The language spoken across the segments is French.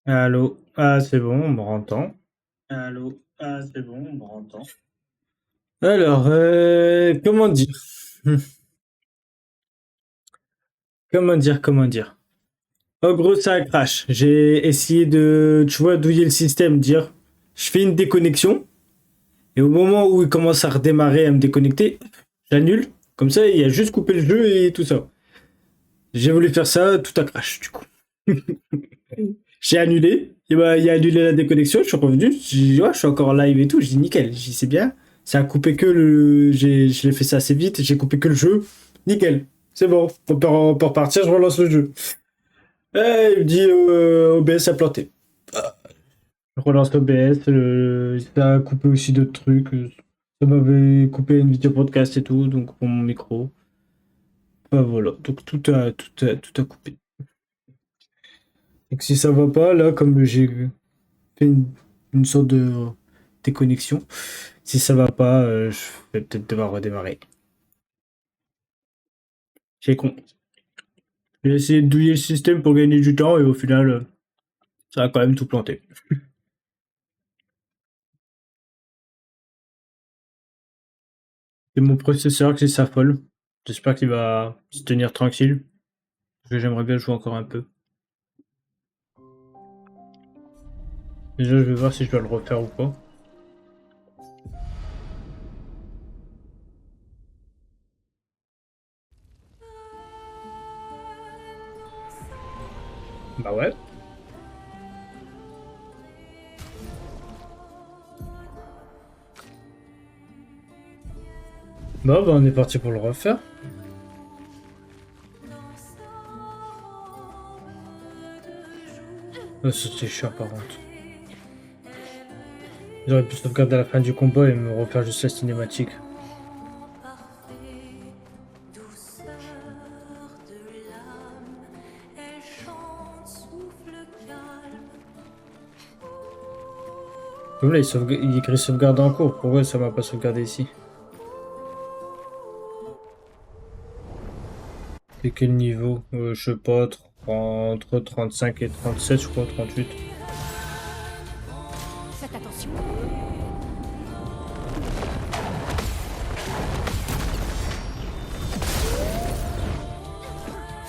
Allô? Ah, c'est bon, on me entend. Allô? Ah, c'est bon, on m'entend. Alors, comment dire? Hmm, comment dire? En gros, ça crash. J'ai essayé de, tu vois, douiller le système, dire, je fais une déconnexion, et au moment où il commence à redémarrer, à me déconnecter, j'annule. Comme ça, il a juste coupé le jeu et tout ça. J'ai voulu faire ça, tout a crash, du coup. J'ai annulé, et bah, il a annulé la déconnexion, je suis revenu, j'ai dit, ouais, je suis encore live et tout, j'ai dit nickel, j'ai dit c'est bien, ça a coupé que le. Je l'ai fait ça assez vite, j'ai coupé que le jeu, nickel, c'est bon, on peut repartir, je relance le jeu. Il me dit OBS a planté. Je relance OBS, ça a coupé aussi d'autres trucs, ça m'avait coupé une vidéo podcast et tout, donc pour mon micro. Bah voilà, donc tout a coupé. Donc si ça va pas, là, comme j'ai fait une sorte de déconnexion. Si ça va pas, je vais peut-être devoir redémarrer. J'ai con. J'ai essayé de douiller le système pour gagner du temps et au final, ça a quand même tout planté. C'est mon processeur qui s'affole. J'espère qu'il va se tenir tranquille. Parce que j'aimerais bien jouer encore un peu. Déjà, je vais voir si je dois le refaire ou pas. Bah ouais. Bah on est parti pour le refaire. Oh, c'était chiant par contre. J'aurais pu sauvegarder à la fin du combat et me refaire juste la cinématique. Comme là, il écrit sauvegarde en cours. Pourquoi ça m'a pas sauvegardé ici? C'est quel niveau? Je sais pas, entre 35 et 37, je crois, 38. Faites attention.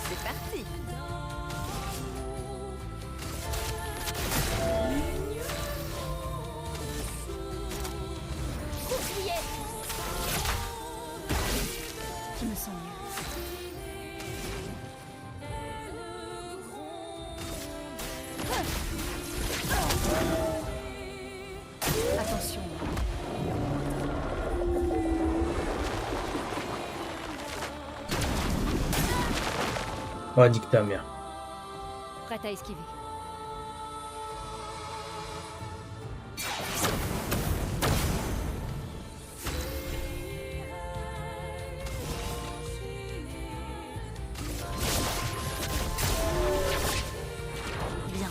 C'est parti. Fouillez. Je me sens mieux. Attention. Oh, nique ta mère. Prête à esquiver. Bien.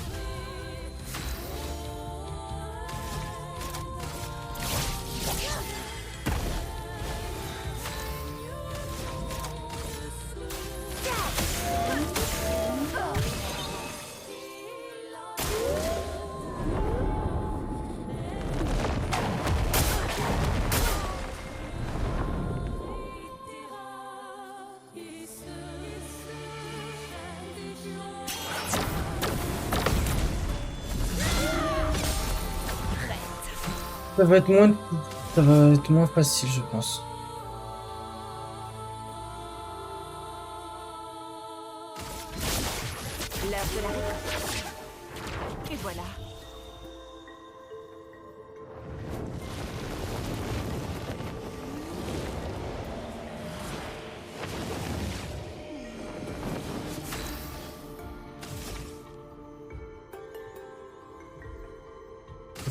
Ça va être moins, ça va être moins facile, je pense. L'heure de la récolte. Et voilà.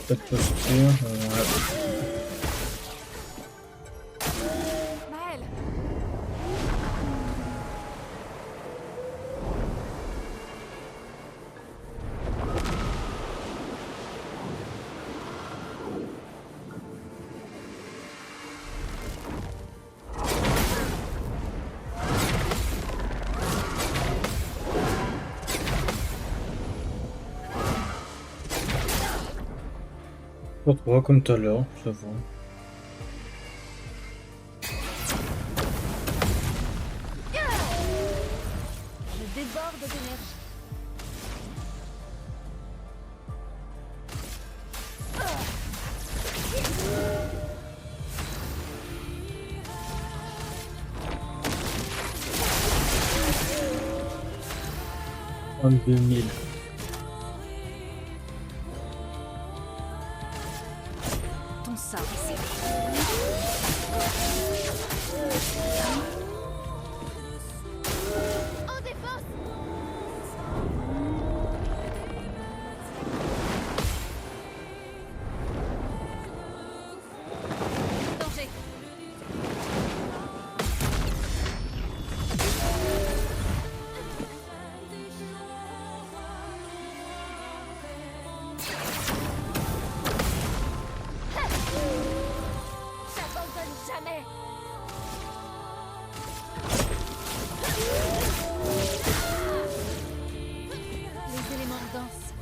Pas de posture. Maël. Pas trop comme tout à l'heure, ça va. Je déborde d'énergie. En 2000. Ton sort est scellé. En défense. Danger. J'abandonne jamais. Les éléments dansent.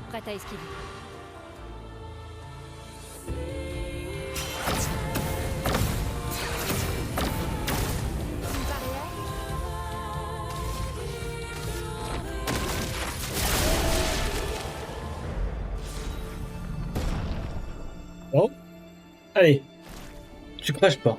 Prête à esquiver. Une barrière. Oh. Allez. Tu craches pas.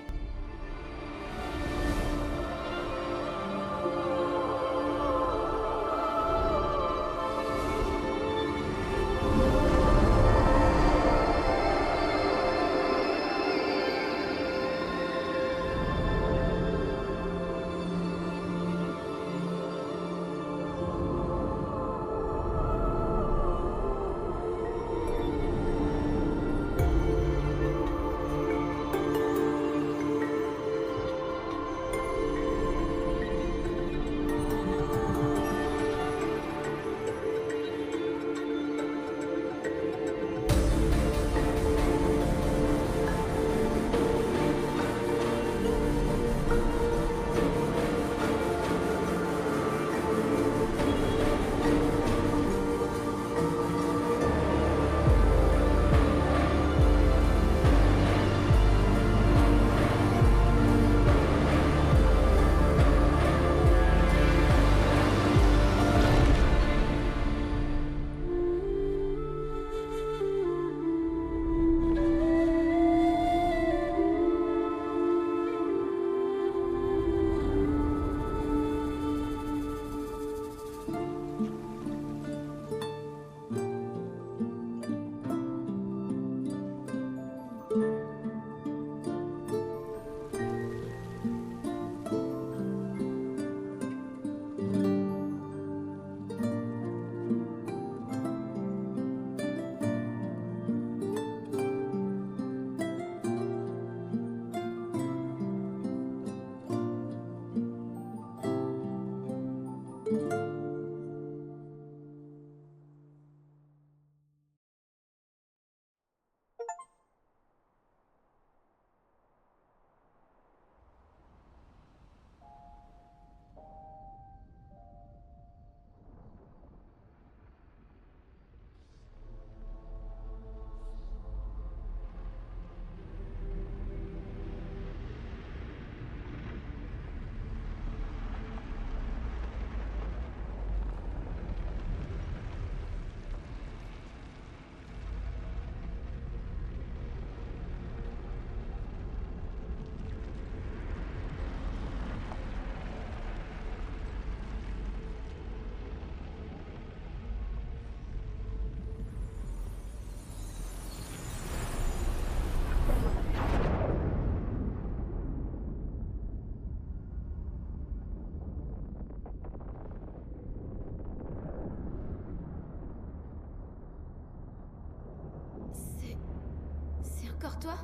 toi?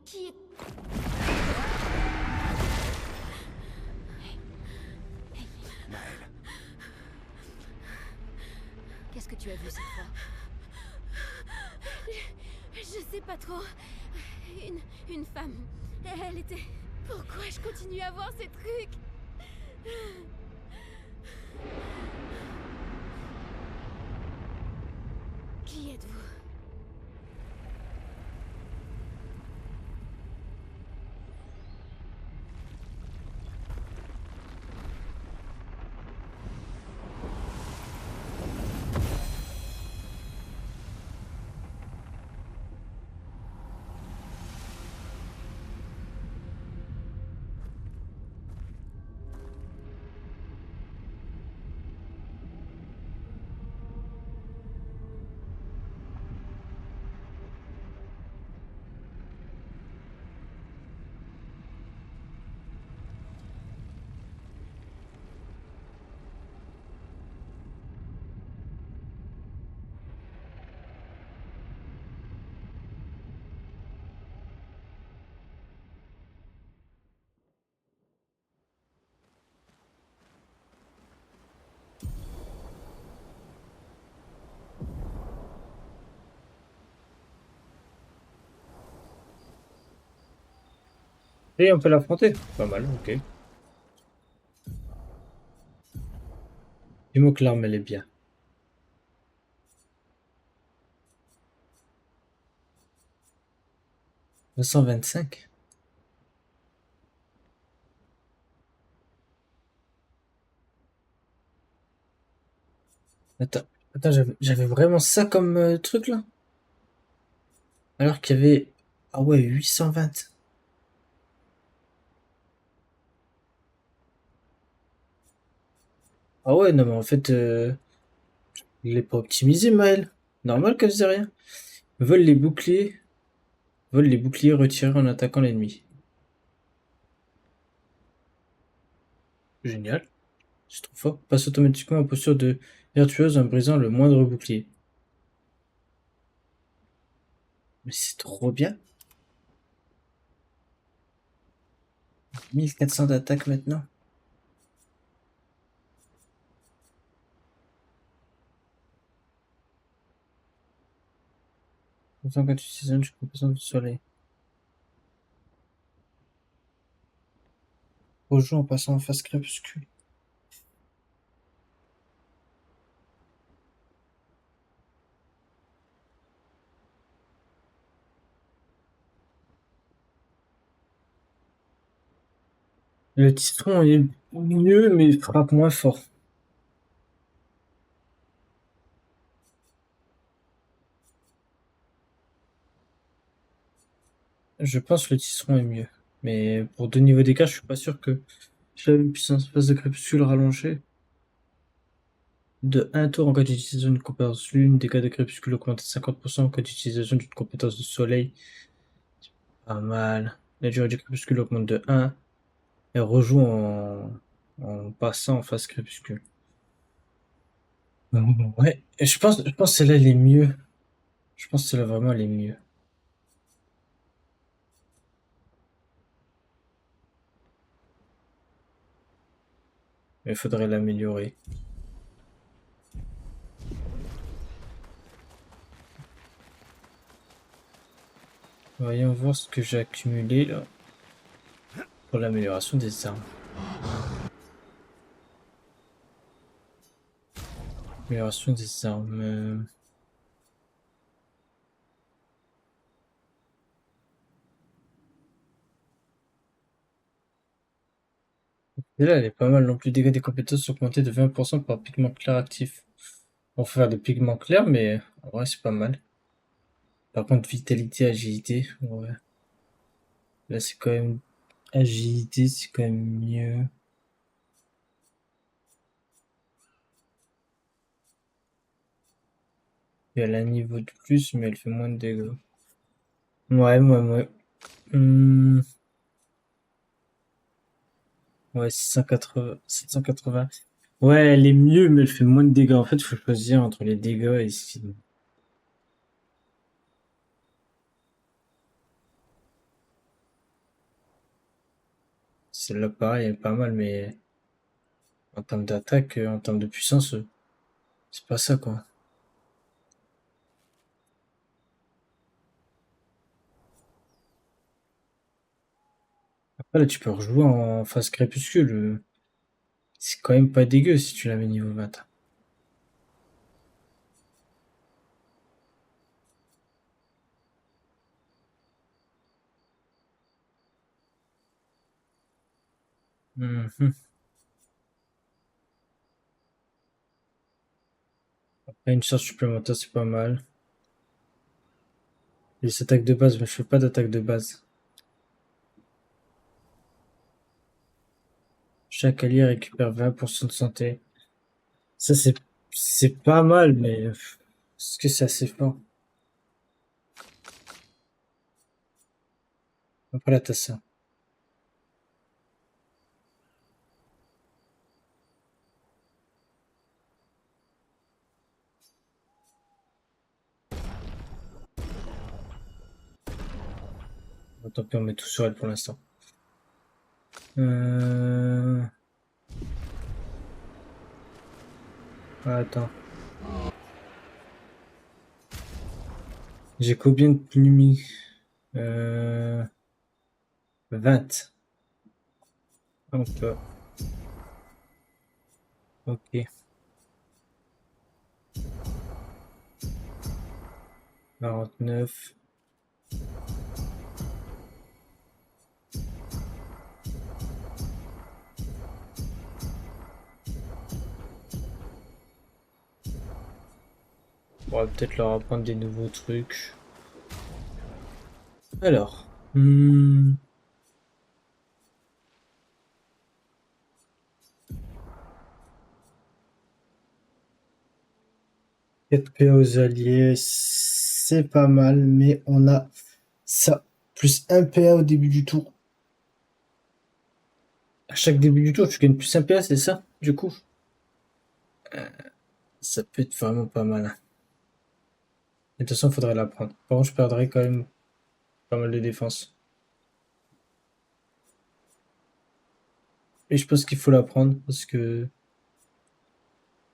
Qui est... Qu'est-ce que tu as vu cette fois? Je sais pas trop. Une femme. Elle était... Pourquoi je continue à voir ces trucs? Qui êtes-vous? Et on peut l'affronter. Pas mal, ok. Dis-moi que l'arme, elle est bien. 225. Attends, attends, j'avais vraiment ça comme truc là? Alors qu'il y avait... Ah ouais, 820. Ah ouais, non mais en fait, il est pas optimisé, Maël. Normal qu'elle faisait rien. Vole les boucliers. Vole les boucliers retirés en attaquant l'ennemi. Génial. C'est trop fort. Passe automatiquement en posture de virtuose en brisant le moindre bouclier. Mais c'est trop bien. 1400 d'attaque maintenant. Pourtant, quand tu saisonnes, je suis compétent du soleil. Rejoue en passant en phase crépuscule. Le titron est mieux, mais il frappe moins fort. Je pense que le titron est mieux. Mais pour 2 niveaux d'écart, je suis pas sûr que j'ai la même puissance phase de crépuscule rallongée. De 1 tour en cas d'utilisation d'une compétence lune, dégâts de crépuscule augmentés de 50% en cas d'utilisation d'une compétence de soleil. Pas mal. La durée du crépuscule augmente de 1 et rejoue en passant en phase crépuscule. Ouais, et je pense que celle-là, elle est mieux. Je pense que celle-là, vraiment, elle est mieux. Mais il faudrait l'améliorer. Voyons voir ce que j'ai accumulé là pour l'amélioration des armes. Amélioration des armes. Et là, elle est pas mal non plus. Dégâts des compétences augmentés de 20% par pigment clair actif. On va faire des pigments clairs, mais en vrai, c'est pas mal. Par contre, vitalité, agilité, ouais. Là, c'est quand même. Agilité, c'est quand même mieux. Et elle a un niveau de plus, mais elle fait moins de dégâts. Ouais, ouais, ouais. Hmm. Ouais, 680, 780. Ouais, elle est mieux, mais elle fait moins de dégâts. En fait, il faut choisir entre les dégâts et celle-là, pareil, elle est pas mal, mais en termes d'attaque, en termes de puissance, c'est pas ça, quoi. Après, là, tu peux rejouer en phase crépuscule. C'est quand même pas dégueu si tu l'avais niveau 20. Mhm. Après, une charge supplémentaire, c'est pas mal. Les attaques de base, mais je fais pas d'attaque de base. Chaque allié récupère 20% de santé. Ça, c'est pas mal, mais est-ce que c'est assez fort? Après, là, t'as ça. Bon, tant pis, on met tout sur elle pour l'instant. Euh... Attends. J'ai combien de plumies? Euh... 20. On peut. Ok. 49. On va peut-être leur apprendre des nouveaux trucs. Alors. 4 PA aux alliés, c'est pas mal, mais on a ça. Plus 1 PA au début du tour. À chaque début du tour, tu gagnes plus 1 PA, c'est ça? Du coup, ça peut être vraiment pas mal. De toute façon, il faudrait la prendre. Par contre, je perdrais quand même pas mal de défense. Et je pense qu'il faut la prendre parce que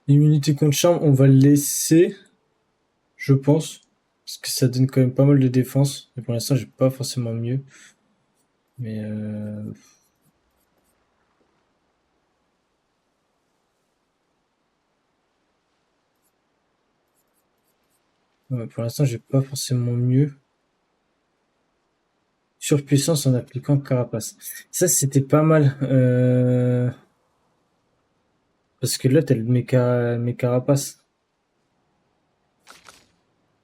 l'immunité contre charme, on va le laisser, je pense. Parce que ça donne quand même pas mal de défense. Et pour l'instant, j'ai pas forcément mieux. Mais ouais, pour l'instant, j'ai pas forcément mieux. Surpuissance en appliquant carapace. Ça, c'était pas mal. Parce que là, t'as le carapace.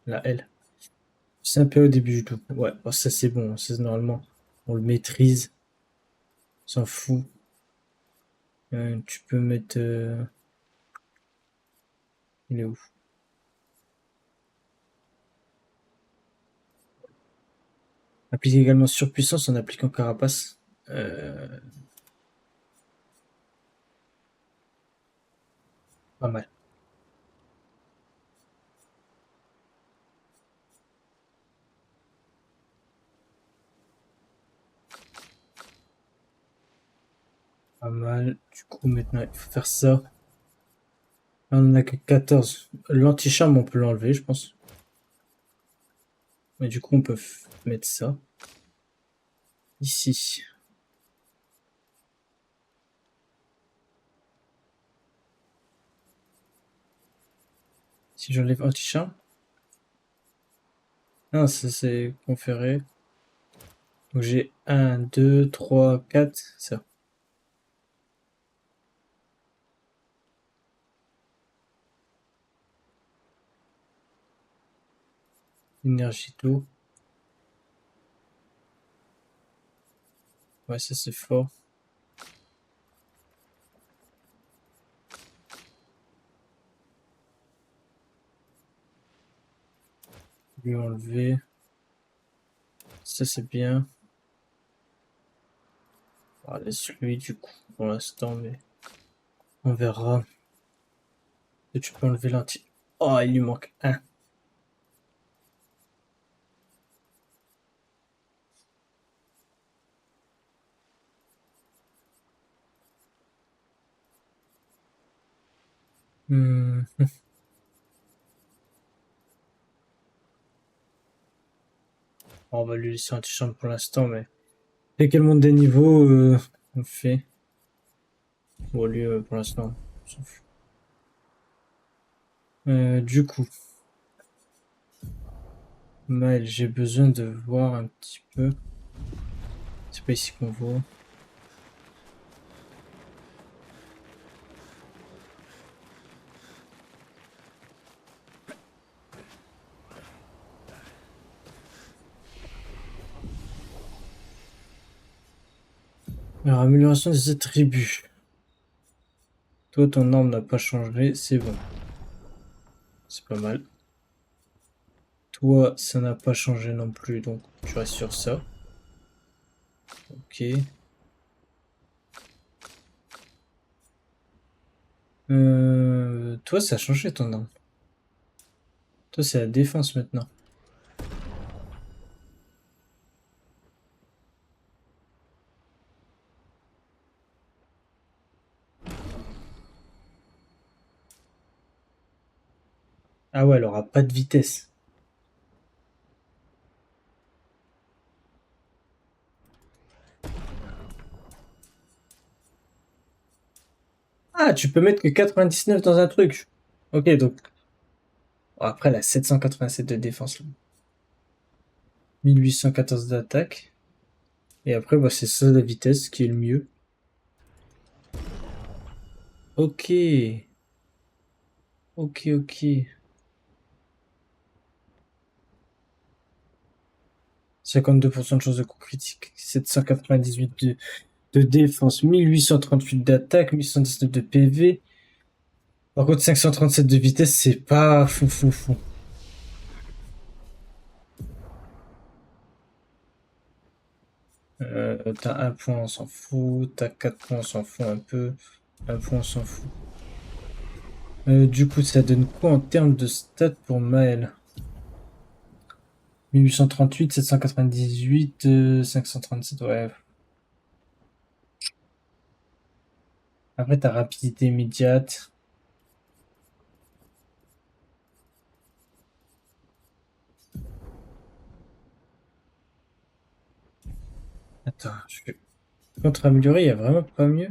La L. C'est un peu au début du tout. Ouais, oh, ça c'est bon. Ça, normalement, on le maîtrise. On s'en fout. Tu peux mettre... il est où? Applique également surpuissance en appliquant carapace. Pas mal. Pas mal. Du coup, maintenant, il faut faire ça. Là, on en a que 14. L'anticharme, on peut l'enlever, je pense. Mais du coup, on peut mettre ça. Ici. Si j'enlève anticharme. Non, ça c'est conféré. Donc j'ai 1, 2, 3, 4. Ça. Énergie d'eau. Ouais, ça c'est fort. Lui enlever. Ça c'est bien. On laisse lui du coup. pour l'instant, mais on verra. Et tu peux enlever l'anti. Oh, il lui manque un. Hmm. On va lui laisser antichambre pour l'instant, mais dès qu'elle monte des niveaux, on fait. Bon, lui, pour l'instant, on s'en fout. Du coup, Maël, j'ai besoin de voir un petit peu. C'est pas ici qu'on voit. Alors, amélioration des attributs. Toi, ton arme n'a pas changé, c'est bon. C'est pas mal. Toi, ça n'a pas changé non plus, donc tu restes sur ça. Ok. Toi, ça a changé ton arme. Toi, c'est la défense maintenant. Ah ouais, elle aura pas de vitesse. Ah, tu peux mettre que 99 dans un truc. Ok, donc. Bon, après, elle a 787 de défense. Là. 1814 d'attaque. Et après, bah, c'est ça la vitesse qui est le mieux. Ok. Ok, ok. 52% de chance de coup critique. 798 de défense. 1838 d'attaque. 1119 de PV. Par contre, 537 de vitesse, c'est pas fou, fou, fou. T'as un point, on s'en fout. T'as 4 points, on s'en fout un peu. Un point, on s'en fout. Du coup, ça donne quoi en termes de stats pour Maël? 1838, 798, 537, ouais. Après, ta rapidité immédiate. Attends, je vais... Contre améliorer, il y a vraiment pas mieux.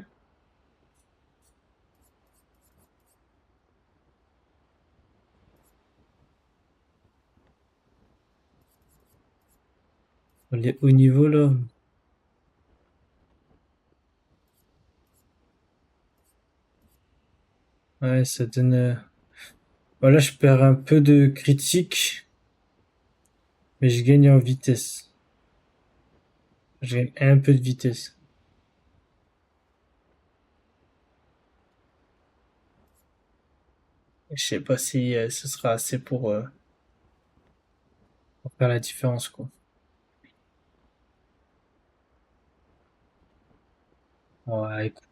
Les hauts niveaux, là. Ouais, ça donne... Voilà, je perds un peu de critique, mais je gagne en vitesse. Je gagne un peu de vitesse. Je sais pas si ce sera assez pour faire la différence, quoi. Ouais, écoute,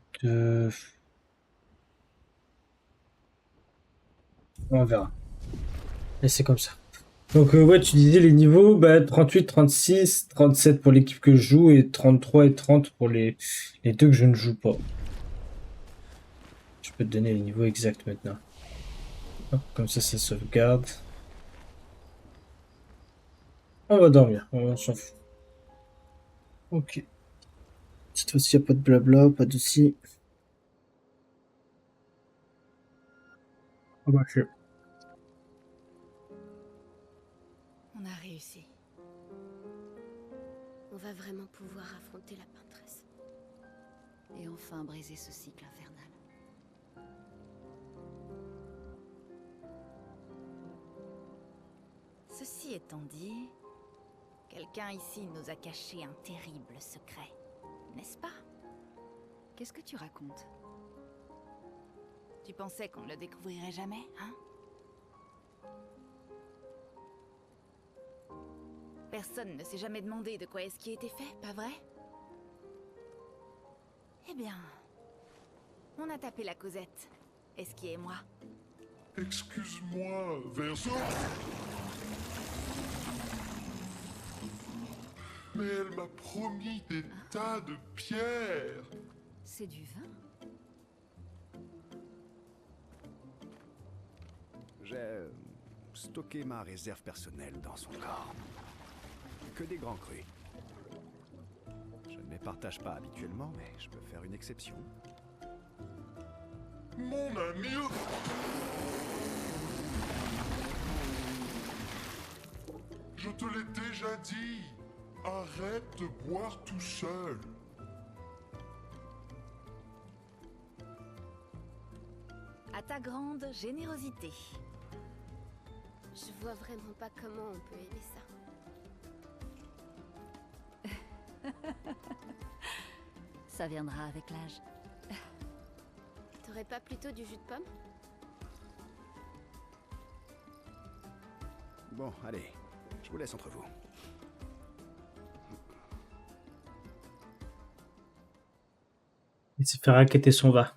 on verra. Et c'est comme ça. Donc, ouais, tu disais les niveaux, bah, 38, 36, 37 pour l'équipe que je joue et 33 et 30 pour les deux que je ne joue pas. Je peux te donner les niveaux exacts maintenant. Hop, comme ça sauvegarde. On va dormir, on s'en fout. Ok. Cette fois-ci, il n'y a pas de blabla, pas de si. On va faire. On a réussi. On va vraiment pouvoir affronter la peintresse. Et enfin briser ce cycle infernal. Ceci étant dit, quelqu'un ici nous a caché un terrible secret, n'est-ce pas? Qu'est-ce que tu racontes? Tu pensais qu'on ne le découvrirait jamais, hein? Personne ne s'est jamais demandé de quoi est-ce qui a été fait, pas vrai? Eh bien, On a tapé la Cosette. Esquier et moi. Excuse-moi, Verso. Mais elle m'a promis des tas de pierres. C'est du vin? J'ai stocké ma réserve personnelle dans son corps. Que des grands crus. Je ne les partage pas habituellement, mais je peux faire une exception. Mon ami. Je te l'ai déjà dit. Arrête de boire tout seul. À ta grande générosité. Je vois vraiment pas comment on peut aimer ça. Ça viendra avec l'âge. T'aurais pas plutôt du jus de pomme? Bon, allez, je vous laisse entre vous. Il s'est fait racketter son va.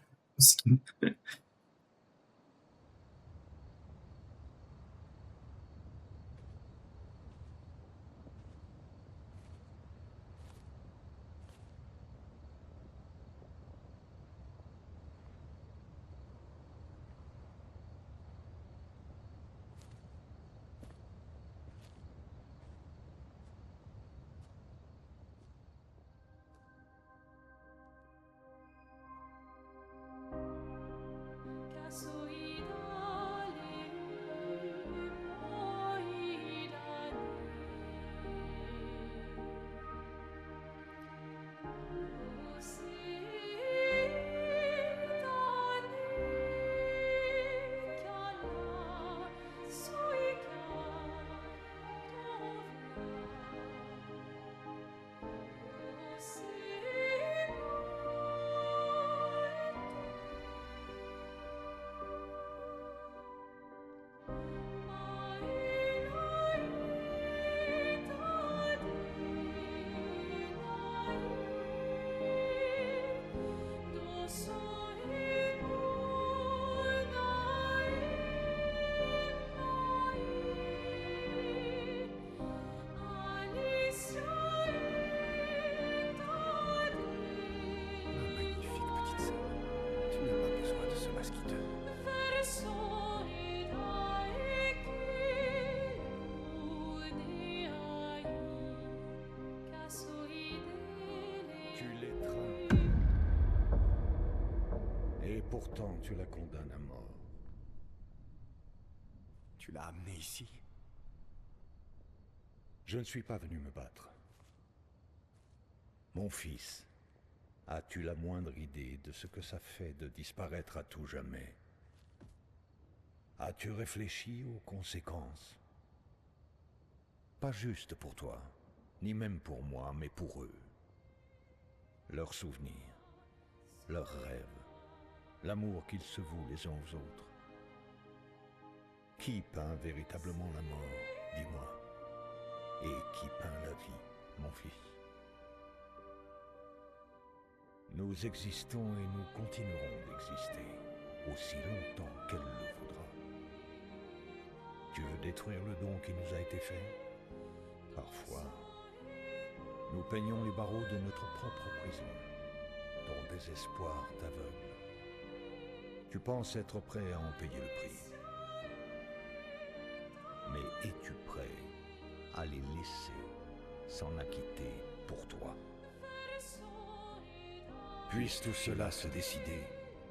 Pourtant, tu la condamnes à mort. Tu l'as amené ici? Je ne suis pas venu me battre. Mon fils, as-tu la moindre idée de ce que ça fait de disparaître à tout jamais? As-tu réfléchi aux conséquences? Pas juste pour toi, ni même pour moi, mais pour eux. Leurs souvenirs, leurs rêves. L'amour qu'ils se vouent les uns aux autres. Qui peint véritablement la mort, dis-moi? Et qui peint la vie, mon fils? Nous existons et nous continuerons d'exister, aussi longtemps qu'elle le voudra. Tu veux détruire le don qui nous a été fait? Parfois, nous peignons les barreaux de notre propre prison. Ton désespoir t'aveugle. Tu penses être prêt à en payer le prix. Mais es-tu prêt à les laisser s'en acquitter pour toi? Puisse tout cela se décider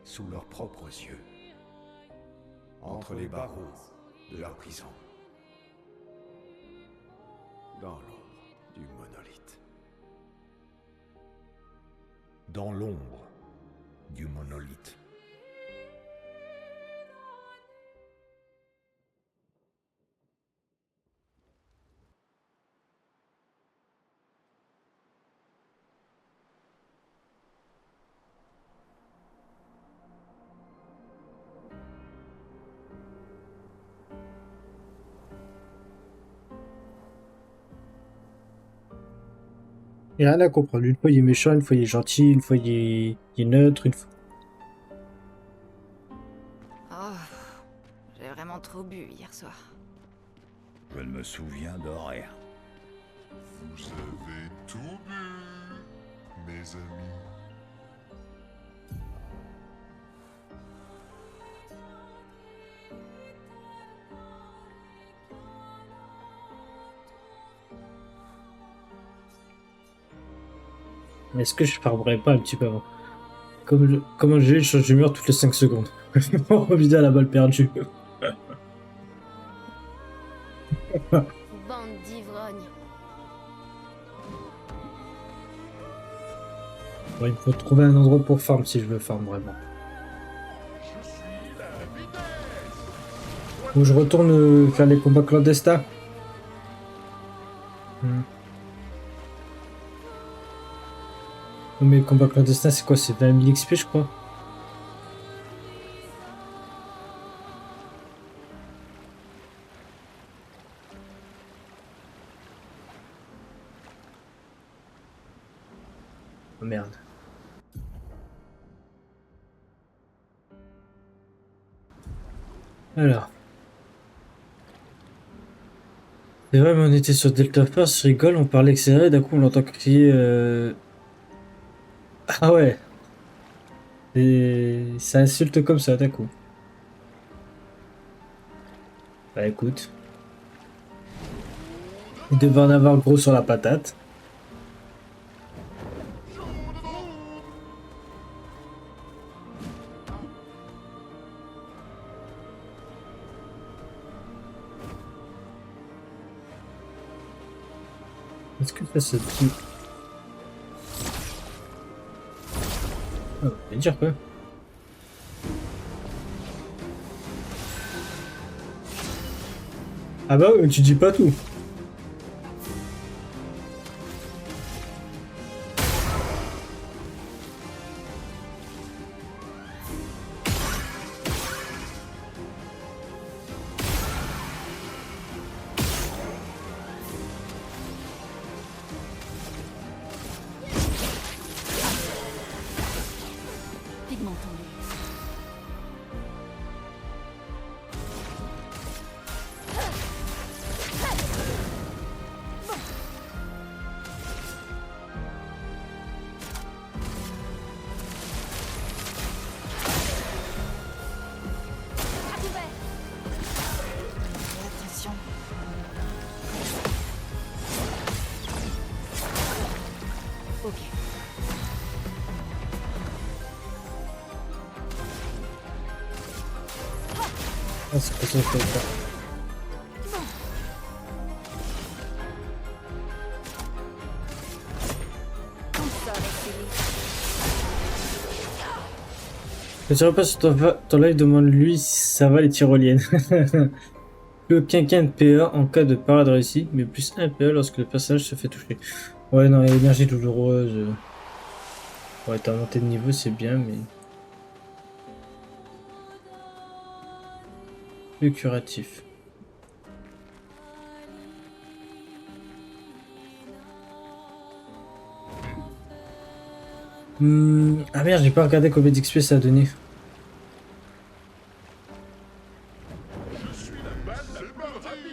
sous leurs propres yeux, entre les barreaux de leur prison. Dans l'ombre du monolithe. Dans l'ombre du monolithe. Il n'y a rien à comprendre. Une fois il est méchant, une fois il est gentil, une fois il est neutre, une fois. ne me souviens de rien. Vous avez tout bu, mes amis. Est-ce que je farmerais pas un petit peu avant? Comme un jeu, je change d'humeur toutes les 5 secondes. On revient à la balle perdue. Bande d'ivrognes. Bon, il me faut trouver un endroit pour farm si je veux farm vraiment. Je suis la vitesse. Ou je retourne faire les combats clandestins. Mais les combats clandestins, c'est quoi? C'est 20 000 XP, je crois. Oh merde. Alors. C'est vrai, mais on était sur Delta Force, je rigole, on parlait accéléré, d'un coup on l'entend crier. Ah ouais. Et ça insulte comme ça, d'un coup. Bah écoute. Il devait en avoir gros sur la patate. Est-ce que ça se tue? Ah, je vais dire quoi. Ah bah oui, tu dis pas tout. Pigment tendu. À couvert. Attention. Ok. Ah, c'est pas ça que je fais. Comme ça, Vassili. Je ne pas sur ton live, demande-lui si ça va les tyroliennes. Plus aucun gain de PA en cas de parade réussie, mais plus 1 PA lorsque le personnage se fait toucher. Ouais, non, l'énergie douloureuse. Ouais, t'as monté de niveau, c'est bien, mais. Le curatif. Ah merde, j'ai pas regardé combien d'XP ça a donné. Je suis la balle la plus rapide.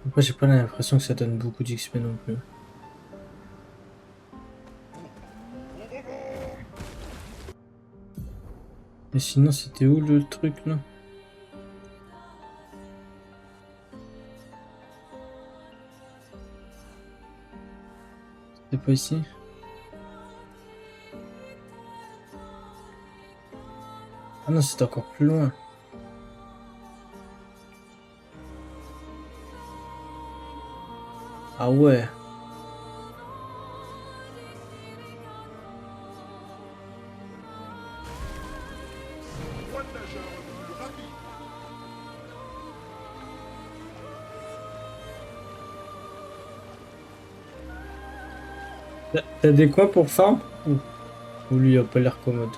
Après, j'ai pas l'impression que ça donne beaucoup d'XP non plus. Mais sinon, c'était où le truc là? C'était pas ici? Ah non, c'était encore plus loin. Ah ouais. Point de nageur le plus rapide. T'as des coins pour farm? Ou lui, il a pas l'air commode.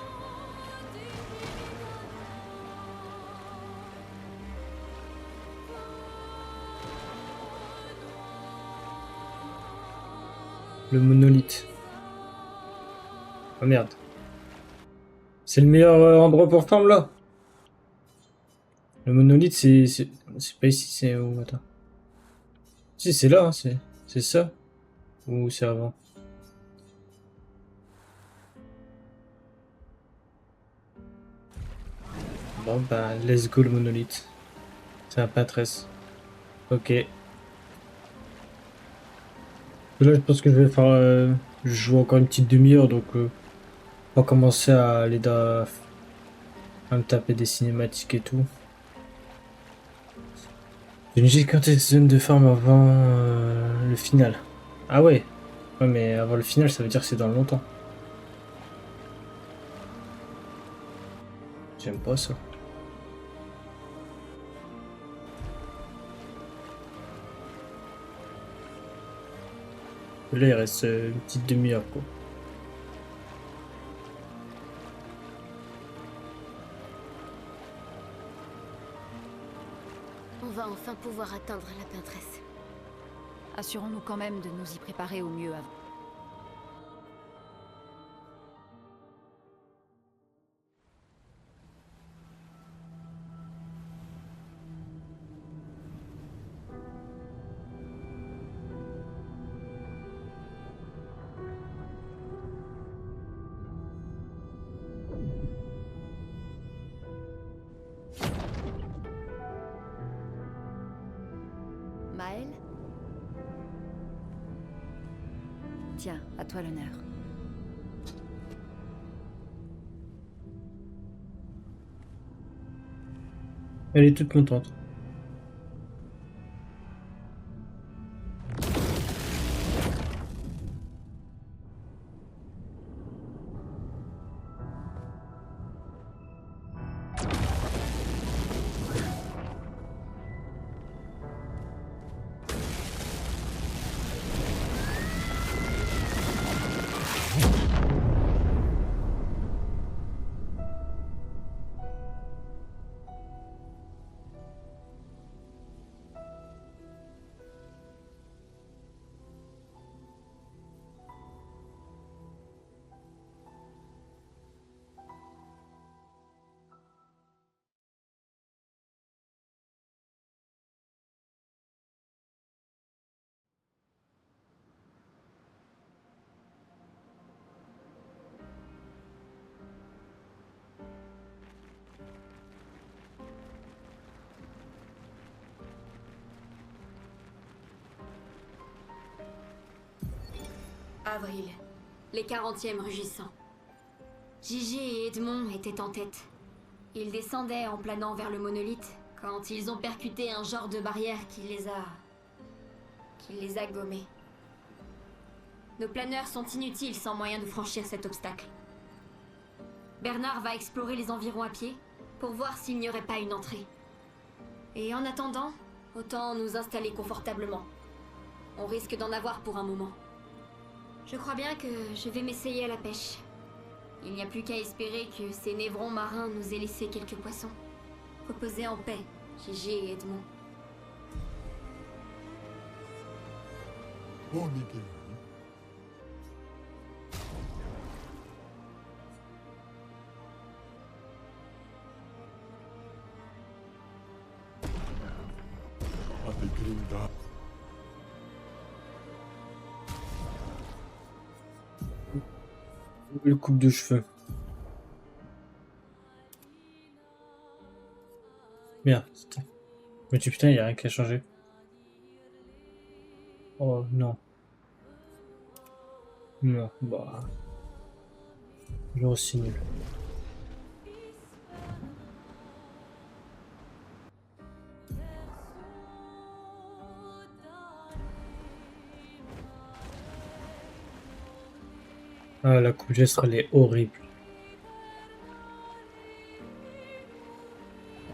Le monolithe. Oh merde. C'est le meilleur endroit pour farm là? Le monolithe, c'est pas ici, c'est où? Attends. Si, c'est là, hein, c'est ça. Ou c'est avant? Bon, bah, let's go le monolithe. C'est un patresse. Ok. Là, je pense que je vais faire. Je joue encore une petite demi-heure, donc on va commencer à aller à me taper des cinématiques et tout. Une gigantesque zone de farm avant le final. Ah ouais. Ouais, mais avant le final, ça veut dire que c'est dans longtemps. J'aime pas ça. Là, il reste une petite demi-heure, quoi. On va enfin pouvoir atteindre la peintresse. Assurons-nous quand même de nous y préparer au mieux avant. Maël? Tiens, à toi l'honneur. Elle est toute contente. Avril, les 40e rugissants. Gigi et Edmond étaient en tête. Ils descendaient en planant vers le monolithe quand ils ont percuté un genre de barrière qui les a gommés. Nos planeurs sont inutiles sans moyen de franchir cet obstacle. Bernard va explorer les environs à pied pour voir s'il n'y aurait pas une entrée. Et en attendant, autant nous installer confortablement. On risque d'en avoir pour un moment. Je crois bien que je vais m'essayer à la pêche. Il n'y a plus qu'à espérer que ces névrons marins nous aient laissé quelques poissons. Reposez en paix, Gigi et Edmond. Bonne idée. Adelinda. Le coupe de cheveux. Merde. Mais putain, il y a rien qui a changé. Oh non. Non, bah. Toujours aussi nul. Ah, la coupe geste, elle est horrible.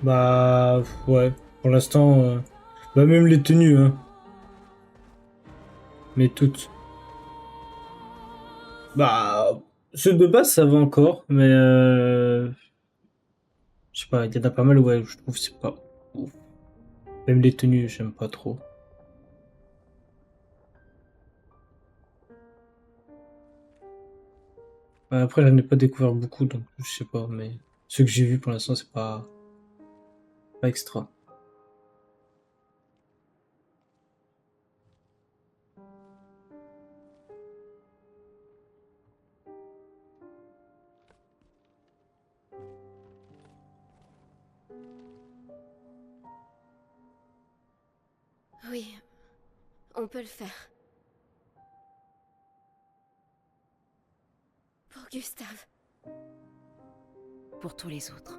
Bah, ouais. Pour l'instant, bah, même les tenues, hein. Mais toutes. Bah, ceux de base, ça va encore, mais je sais pas, il y en a pas mal, ouais, je trouve que c'est pas ouf. Même les tenues, j'aime pas trop. Bah, après, j'en ai pas découvert beaucoup, donc je sais pas, mais ceux que j'ai vus pour l'instant, c'est pas. Pas extra. Oui, on peut le faire. Pour Gustave. Pour tous les autres.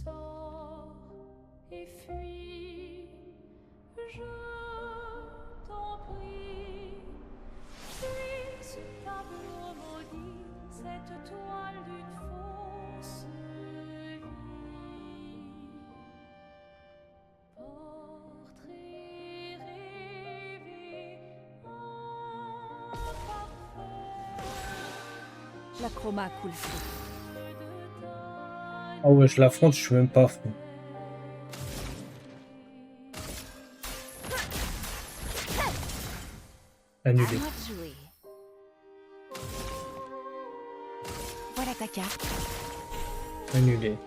Sors et fuis, je t'en prie. Fuis ce tableau maudit, cette toile d'une fausse vie. Portrait rêvé, imparfait. La chroma coule feu. Ah ouais, je l'affronte, je suis même pas fou. À Annulé. moi de jouer. Voilà ta carte. Annulé.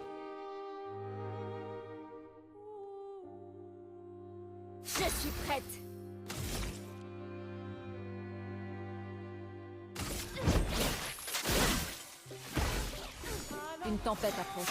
Je suis prête. Une tempête approche.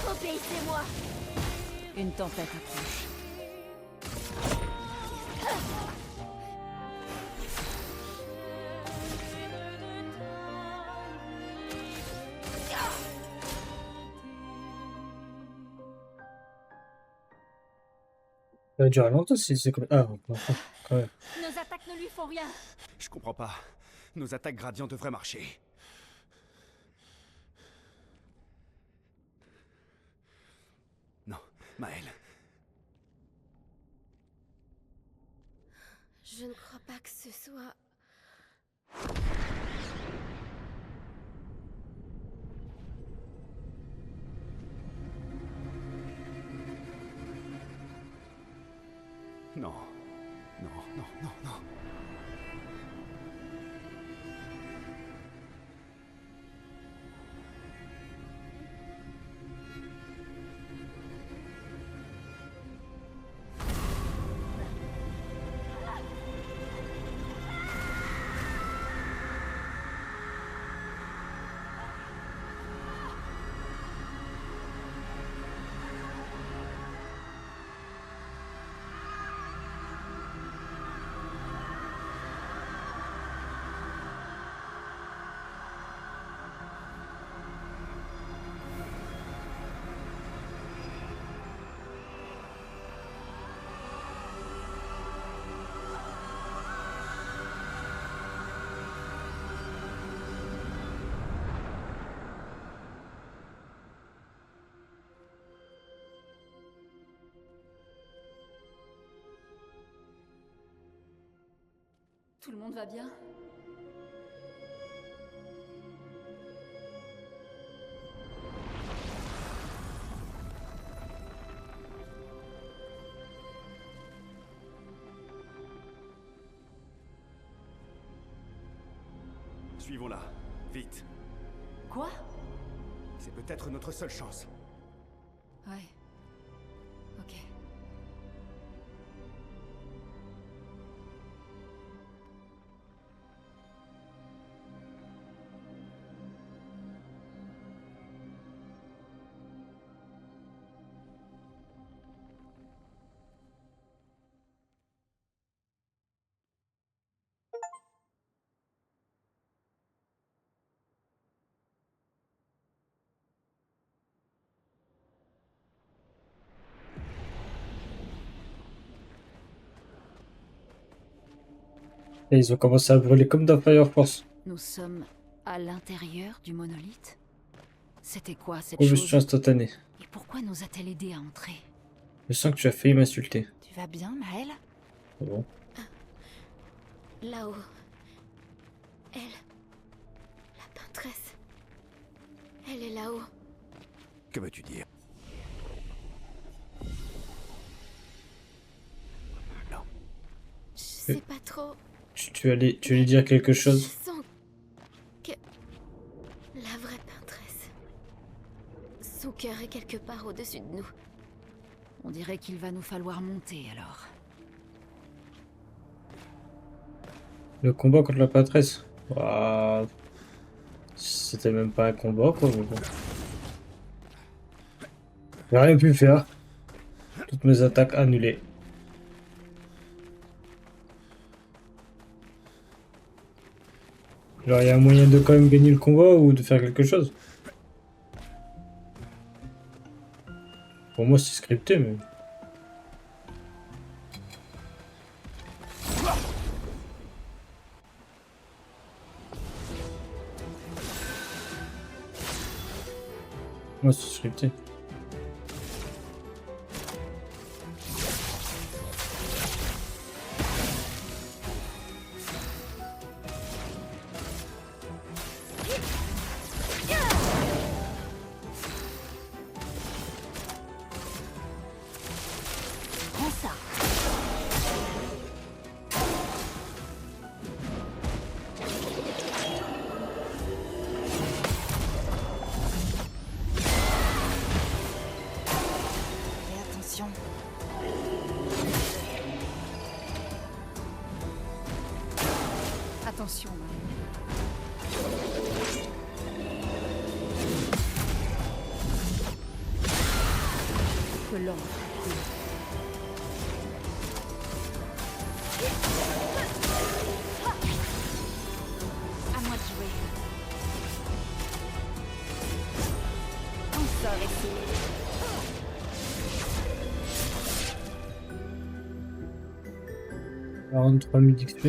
Obéissez-moi. Une tempête approche. Ça va durer longtemps si c'est comme... Ah, bon, quand même. Nos attaques ne lui font rien. Je comprends pas. Nos attaques gradients devraient marcher. Non, Maël. Je ne crois pas que ce soit... Non. Non, non, non, non. Tout le monde va bien? Suivons-la. Vite. Quoi? C'est peut-être notre seule chance. Ouais. Ok. Et ils ont commencé à brûler comme dans Fire Force. Nous sommes à l'intérieur du monolithe? C'était quoi cette Combustion chose? instantanée. Et pourquoi nous a-t-elle aidé à entrer? Je sens que tu as failli m'insulter. Tu vas bien, Maël? C'est bon. Là-haut. Elle. La peintresse. Elle est là-haut. Que veux-tu dire? Non. Je sais pas trop. Tu allais dire quelque Je chose? sens que... La vraie peintresse. Son cœur est quelque part au-dessus de nous. On dirait qu'il va nous falloir monter alors. Le combat contre la patresse. Ouah. C'était même pas un combat quoi, mais bon. J'ai rien pu faire. Toutes mes attaques annulées. Genre, il y a un moyen de quand même gagner le combat ou de faire quelque chose. Pour moi, c'est scripté, mais... Moi, c'est scripté. Prends ça. Fais attention. Attention, Maël. Que l'ordre coule. À moi de jouer. On sort ici. 43 000 XP.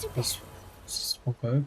Super. Ça se prend quand même.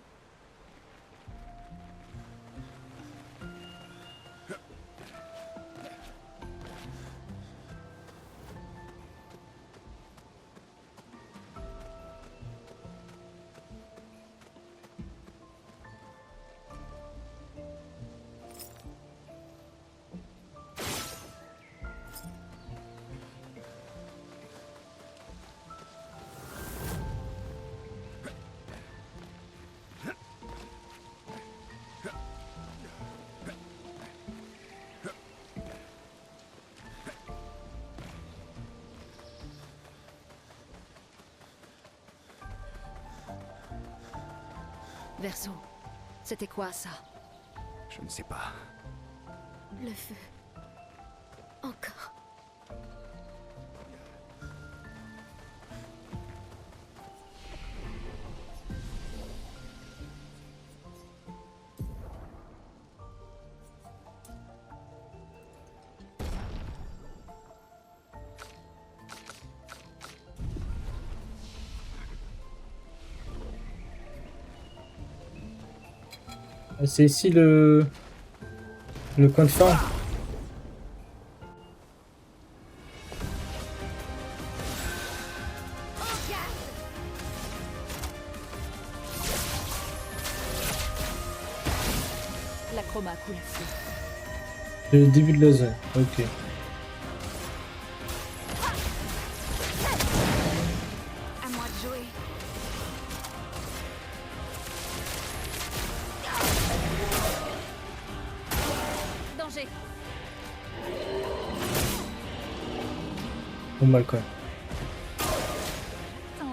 Verso, c'était quoi ça? Je ne sais pas. Le feu. Encore. C'est ici le coin de fin. La chroma coule feu. C'est le début de la zone. Ok. À moi de jouer. Danger. Bon mal quand même. Oh.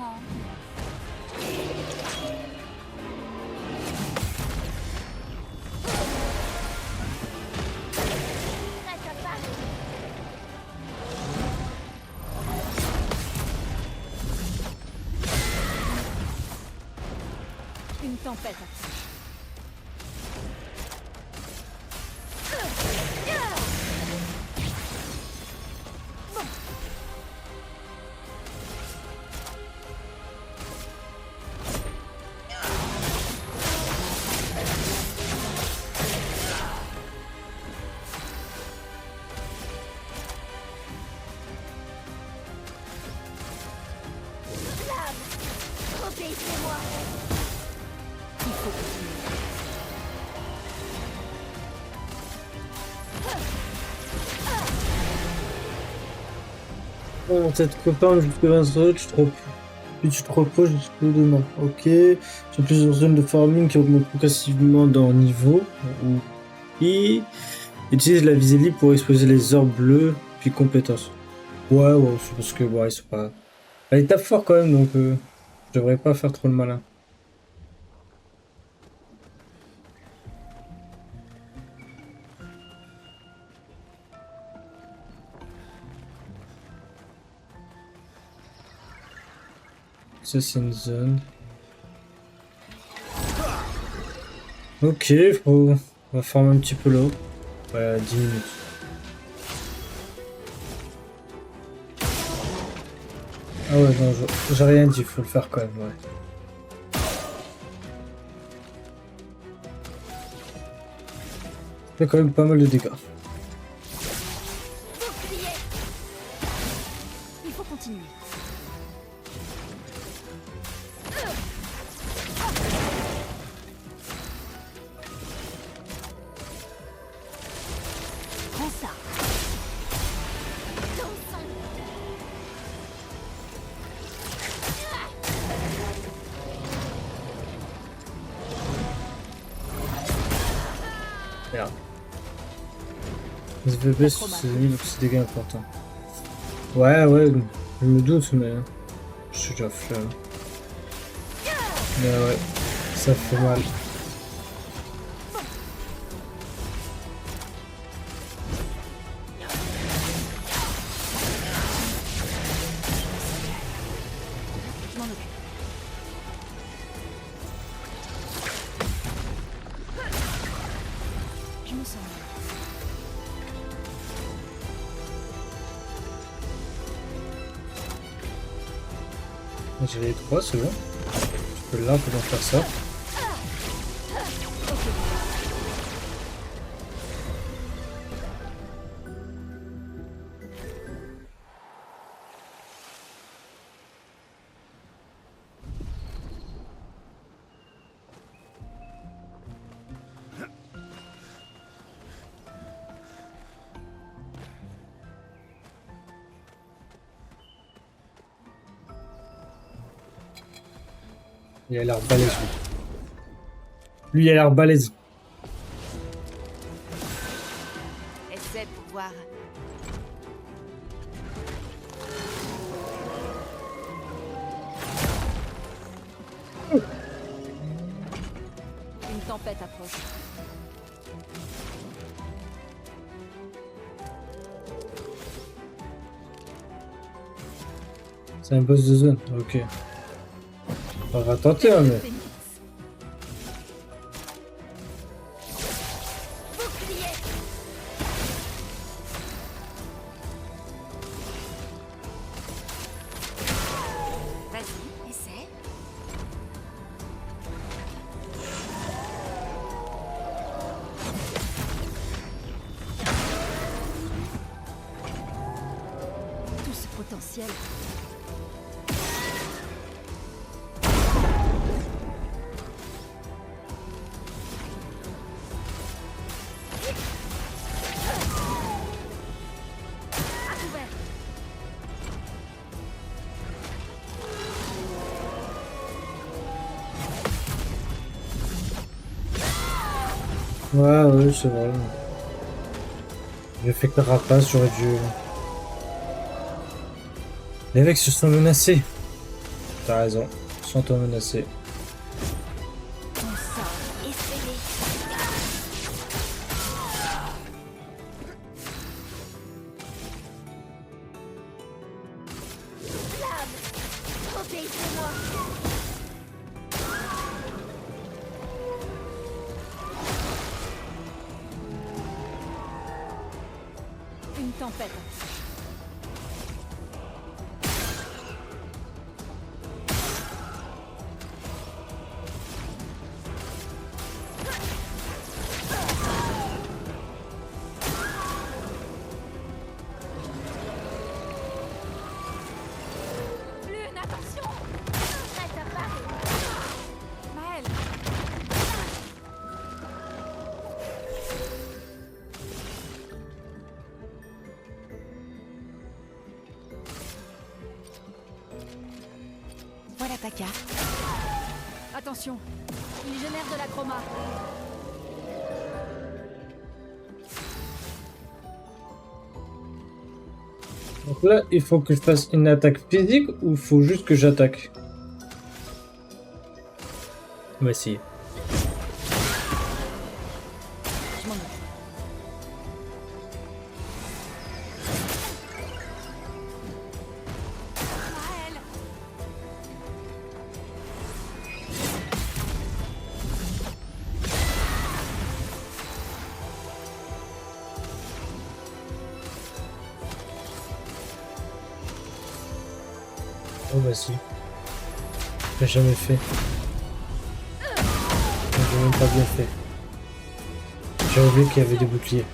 Une tempête. Obéissez-moi. Il faut continuer. Bon, cette copain jusqu'à 20 heures, puis tu te reposes jusqu'au demain. Ok. J'ai plusieurs zones de farming qui augmentent progressivement dans niveau. Et utilise la visée libre pour exposer les orbes bleus, puis compétences. Ouais, c'est parce que ouais, c'est pas. Elle tape fort quand même, donc je devrais pas faire trop le malin. Ça c'est une zone. Ok, on va farmer un petit peu l'eau. Ouais, 10 minutes. Ah ouais, non, j'ai rien dit, faut le faire quand même, ouais. Ça fait quand même pas mal de dégâts. Il faut continuer. Prends ça. Merde. SVP sur ces ennemis, donc c'est des dégâts importants. Ouais, je me doute, mais je suis déjà flemme. Mais ouais, ça fait mal. Je m'en occupe. Je me sens mieux. J'ai les 3, c'est bon. Là, on peut donc faire ça. Il a l'air balèze. Lui, il a l'air balèze. Essaie pour voir. Une tempête approche. C'est un boss de zone. Ok. On va tenter, hein, mais. Vas-y, essaie. Tout ce potentiel. Ouais, c'est vrai. J'ai fait carapace, j'aurais dû. Les mecs se sont menacés. T'as raison, ils sont menacés. On sort, essaye. Obéissez-moi. Une tempête. Lune, attention! Prête à Paris. Maël. Voilà ta carte. Attention, il génère de la chroma. Donc là, il faut que je fasse une attaque physique ou il faut juste que j'attaque? On va essayer. Je m'en occupe. Maël. Oh bah si. J'ai jamais fait. J'ai même pas bien fait. J'ai oublié qu'il y avait des boucliers.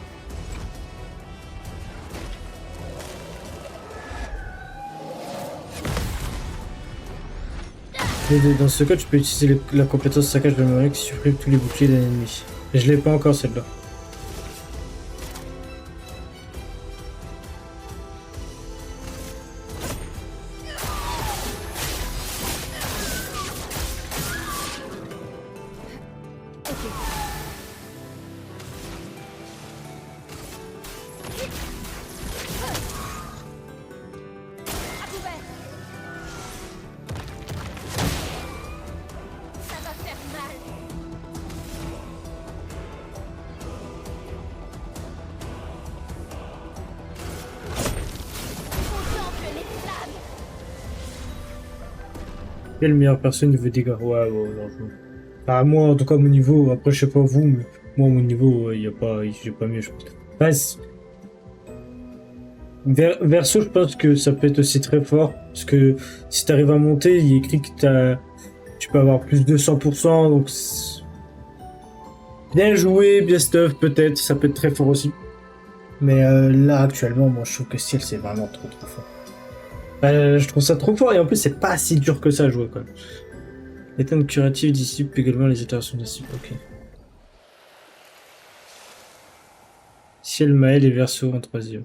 Et dans ce cas, tu peux utiliser la compétence saccage de mémoire qui supprime tous les boucliers d'un ennemi. Et je l'ai pas encore celle-là. À couvert. Ça va faire mal. Contemple les flammes. Quelle meilleure personne niveau dégâts? Ouais, non, enfin, moi, en tout cas, mon niveau, après, je sais pas vous, mais moi, mon niveau, il y a pas, j'ai pas mieux, je pense. Enfin, Verso, je pense que ça peut être aussi très fort, parce que si t'arrives à monter, il est écrit que tu peux avoir plus de 100%, donc bien joué, bien stuff, peut-être, ça peut être très fort aussi. Mais là, actuellement, moi, je trouve que Ciel, c'est vraiment trop fort. Je trouve ça trop fort, et en plus, c'est pas si dur que ça à jouer, quoi. L'éteinte curative dissipe également les itérations de cible, ok. Ciel, Maël et Verseau en 3e.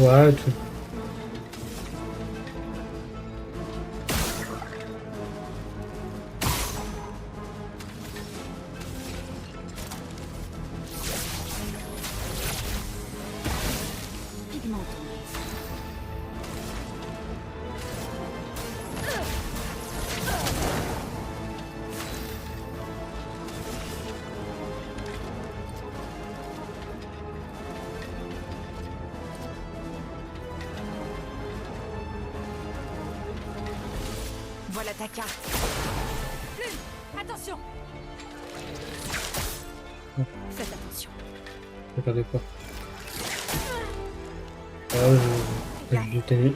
Ouais, tout. Voilà ta carte. Lune, attention. Faites attention. Regardez quoi. Je vais du télé.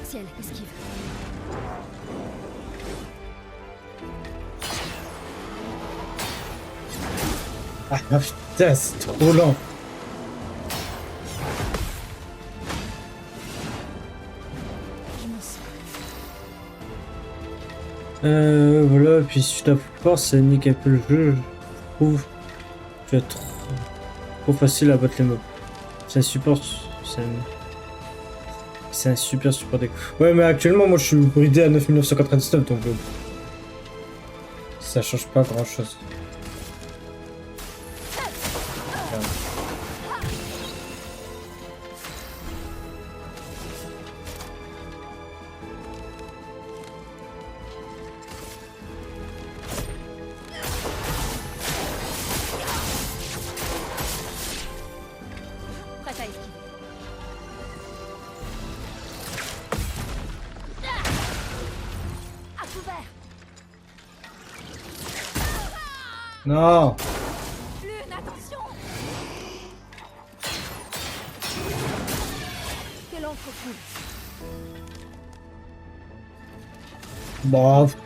Ciel, esquive. Ah putain, c'est trop lent. Je me sens. Voilà, puis si tu la force, ça nique un peu le jeu, je trouve. Tu vas être trop facile à battre les mobs. C'est un support. C'est un super support deck. Ouais, mais actuellement, moi je suis bridé à 9999, donc ça change pas grand chose. Prête à esquiver. À couvert. Non! Lune, attention. Que l'encre coule. Bof.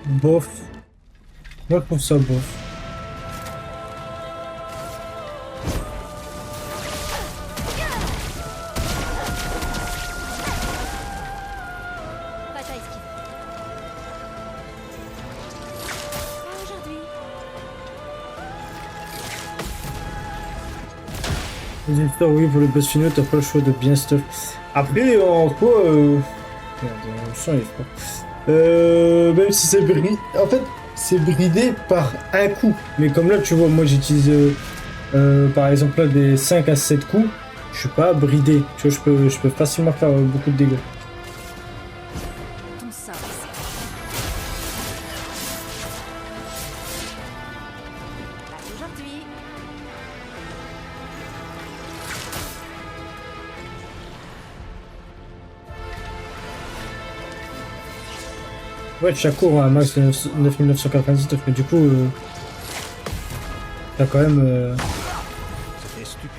Bof. Moi je trouve ça bof. Prête à esquiver. Pas aujourd'hui. Les histoires, oui, pour le boss final, t'as pas le choix de bien stuff. Après, en quoi, merde, le son il est fort. Même si c'est bridé, en fait, c'est bridé par un coup. Mais comme là, tu vois, moi j'utilise par exemple là des 5 à 7 coups, je suis pas bridé. Tu vois, je peux facilement faire beaucoup de dégâts. Ton sort. Pas aujourd'hui. Ouais, chaque cours a un max de 9999, mais du coup, t'as quand même. C'était stupide.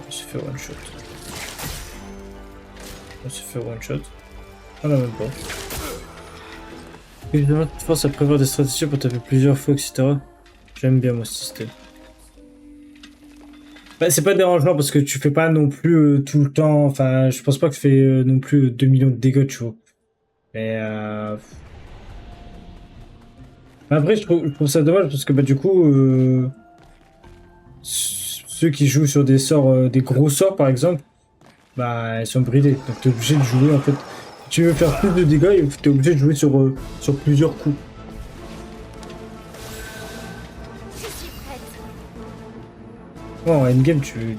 On se fait one shot. On se fait one shot. On a même pas. Évidemment, tu forces à prévoir des stratégies pour taper plusieurs fois, etc. J'aime bien mon système. Bah, c'est pas dérangeant parce que tu fais pas non plus tout le temps. Enfin, je pense pas que tu fais non plus 2 millions de dégâts, tu vois. Mais après, je trouve ça dommage parce que bah, du coup, ceux qui jouent sur des sorts, des gros sorts par exemple, bah, ils sont bridés. Donc, t'es obligé de jouer en fait. Si tu veux faire plus de dégâts, t'es obligé de jouer sur plusieurs coups. Je suis prête. Oh, en endgame, tu... Merde.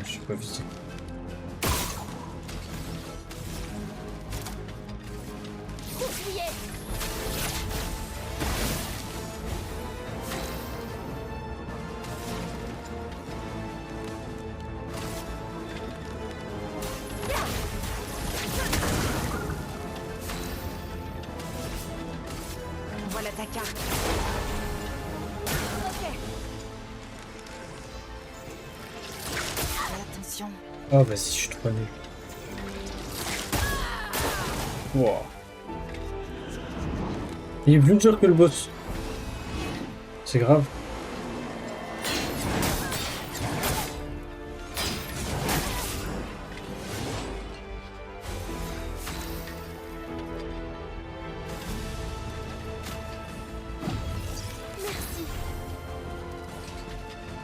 Je suis pas visé. Bouclier. Voilà ta carte. Ok. Fais attention. Oh, vas-y, je suis trop nul. Wow. Il est plus dur que le boss. C'est grave.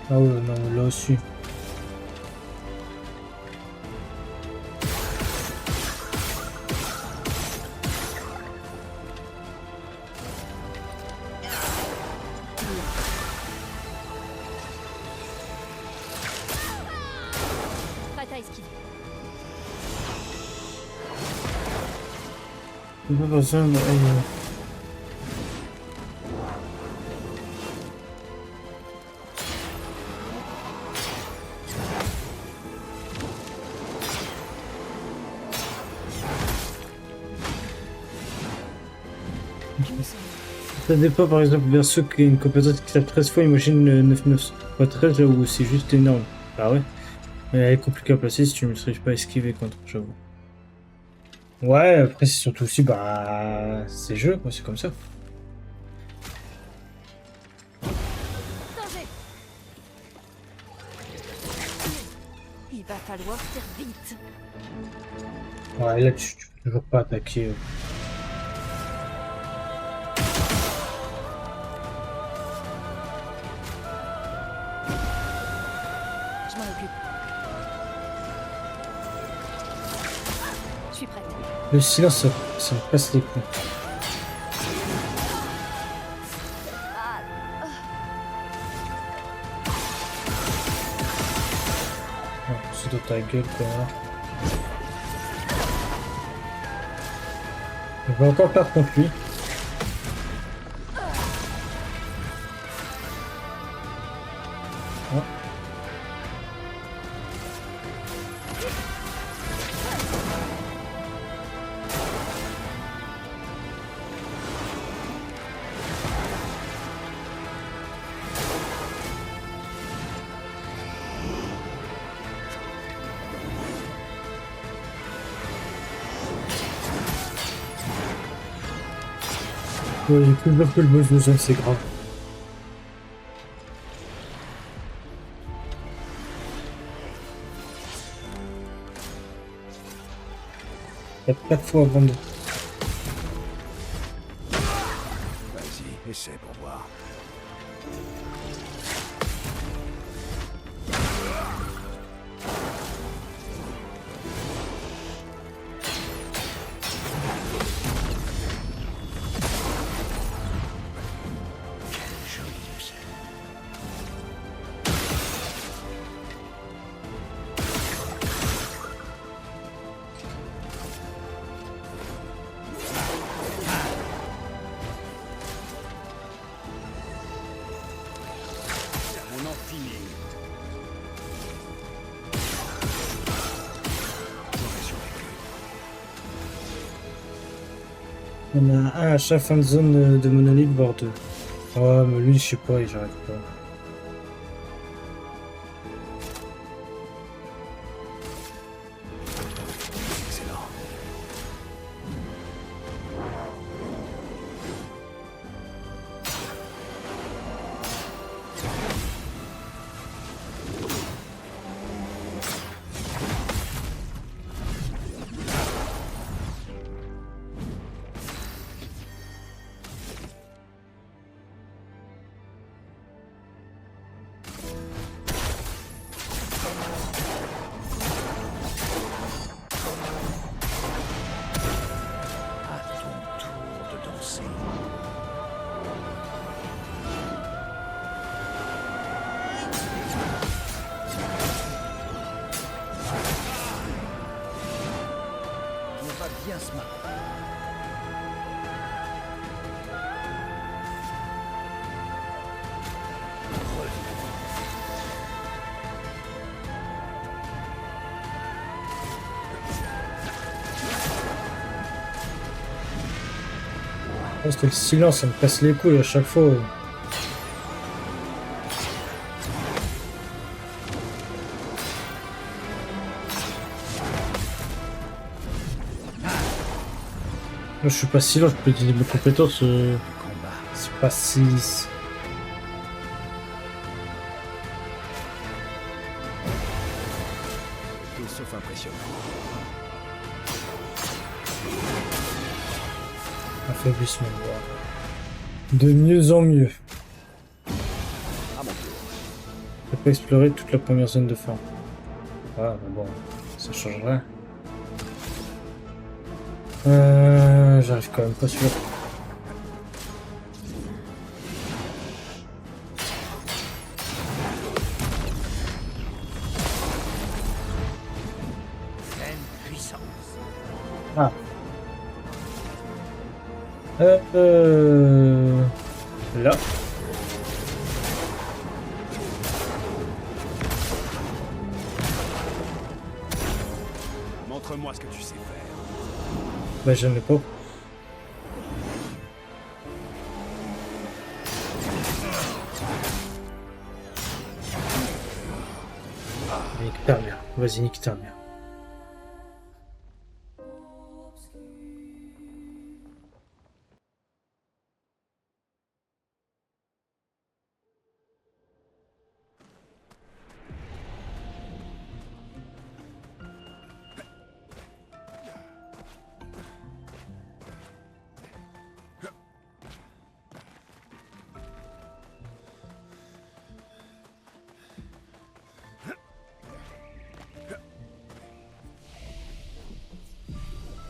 Ah ouais, non, là aussi. Prête à esquiver. Pas besoin de... Ça dépend par exemple vers ceux qui ont une compétence qui tape 13 fois, imagine le 9-9 fois 13 là où c'est juste énorme. Ah ouais. Mais elle est compliquée à placer si tu ne maîtrises pas esquiver contre, j'avoue. Ouais, après c'est surtout aussi, bah... c'est jeu quoi, c'est comme ça. Danger. Il va falloir faire vite. Ouais, là tu peux toujours pas attaquer. Je m'en occupe. Je suis prête. Le silence, ça me passe les couilles. Oh, c'est dans ta gueule, quoi. On va encore perdre contre lui. Oh. Ouais, j'ai plus peur que le boss nous aime, c'est grave. Il y a 4 fois avant de... Vas-y, essaie pour voir. On en finit. J'aurais survécu. On a un à chaque fin de zone de monolithe, voire deux. Ouais, mais lui, je sais pas, j'arrive pas. Excellent. miasma. Parce que le silence, ça me casse les couilles à chaque fois. Moi, je suis pas silent, je peux utiliser mes compétences. C'est pas si. Tout sauf impressionnant. Affaiblissement. Voilà. De mieux en mieux. À mon tour. Je peux explorer toute la première zone de fin. Ah, mais bon, ça change rien. J'arrive quand même pas sûr. Pleine puissance. Ah. Là. Montre-moi ce que tu sais faire. Bah, j'en ai pas. Nique ta mère. Vas-y, nique ta mère.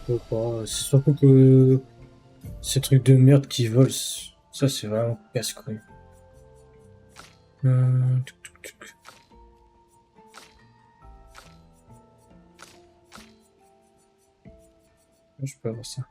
Faut pas. C'est surtout que ces trucs de merde qui volent, ça c'est vraiment casse-couille. Tuc, tuc, tuc. Je peux avoir ça.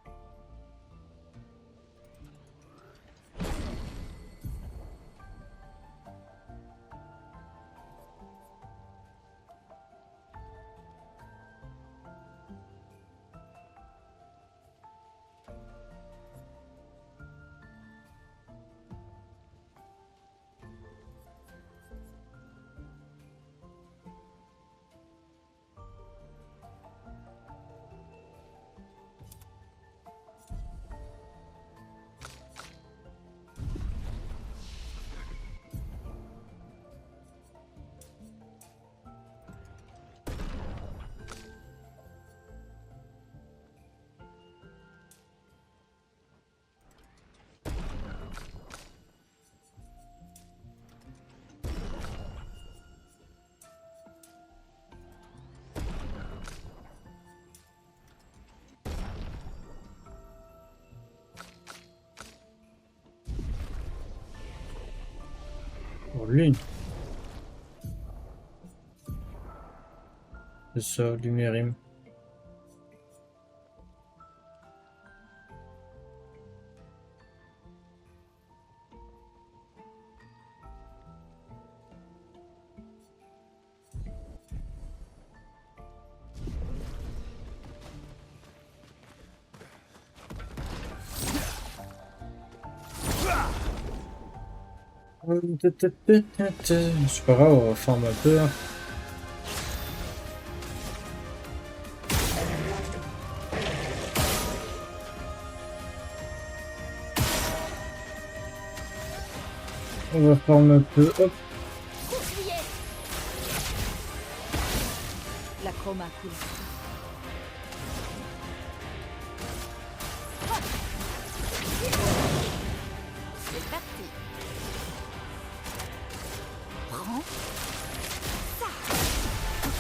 Oh, lune. C'est ça, Lumérim. C'est pas grave, on va farmer un peu. Hein. On va farmer un peu, hop. La chroma coule. C'est parti. Prends ça. Ok.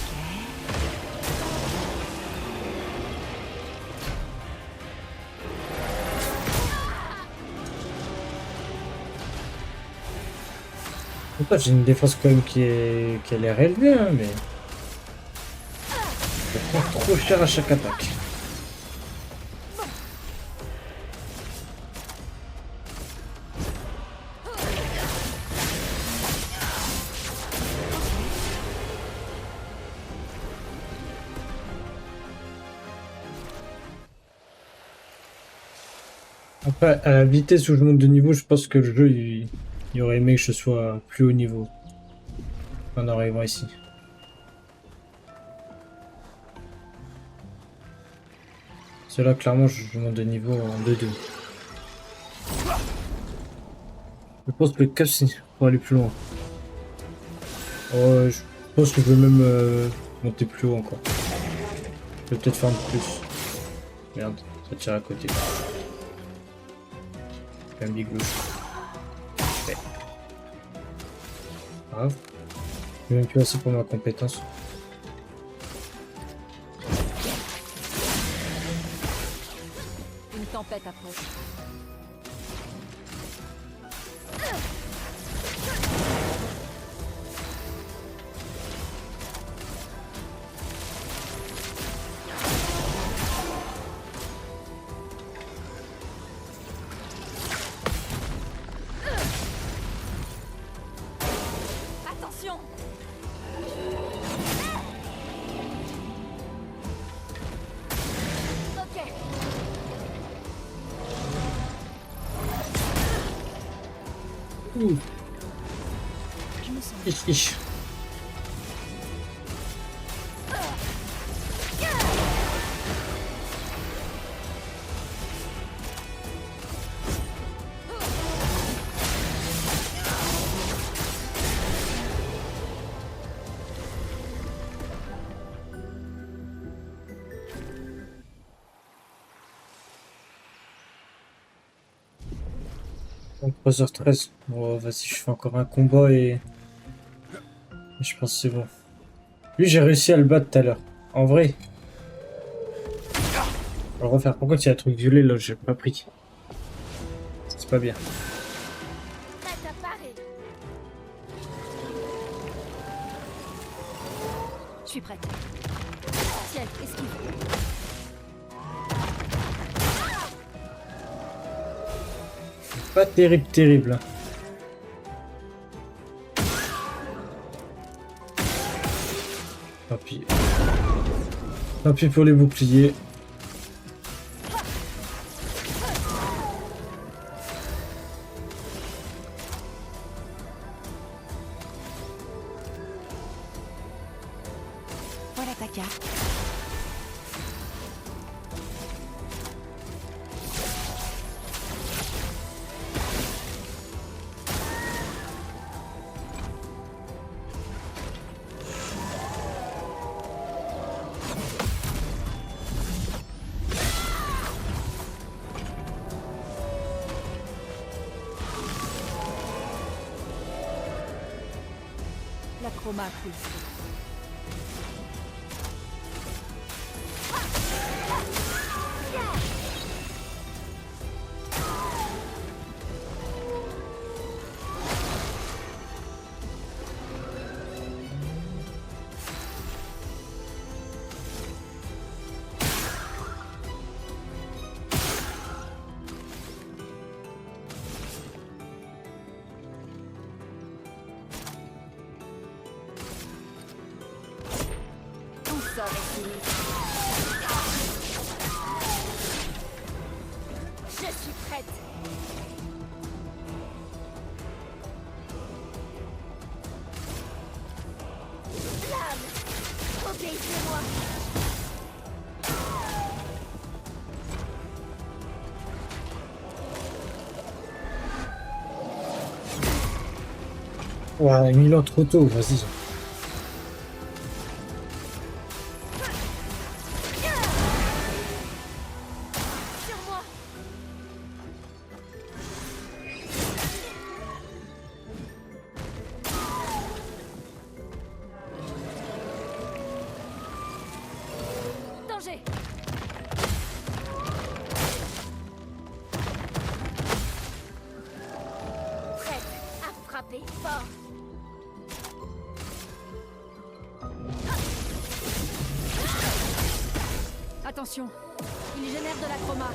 Pourtant, j'ai une défense quand même qui a l'air élevée, hein, mais... Je prends trop cher à chaque attaque. Après, à la vitesse où je monte de niveau, je pense que le jeu, il aurait aimé que je sois plus haut niveau en arrivant ici. C'est là, clairement, je monte de niveau en 2-2. Je pense que le cap, c'est pour aller plus loin. Oh, je pense que je vais même monter plus haut encore. Je vais peut-être faire un peu plus. Merde, ça tire à côté. Un big gauche. Ouais. Grave. J'ai même plus assez pour ma compétence. Une tempête approche. Attention! Ok. Ouh, Je me sens. ich, ich. Donc 3h13. Bon, vas-y, je fais encore un combat et je pense que c'est bon. Lui, j'ai réussi à le battre tout à l'heure. En vrai. On va le refaire. Pourquoi il y a un truc violet là? J'ai pas pris. C'est pas bien. Prête à parer. Je suis prête. Ciel, esquive. Pas terrible, terrible. Hein. Tant pis. Tant pis pour les boucliers. Voilà ta carte. La chroma coule. Tout ça est fini. Je suis prête. Flamme, obéissez-moi. Ouais, Milan trop tôt, vas-y. Sur moi. Danger! Prête à frapper fort. Attention, il génère de la chroma.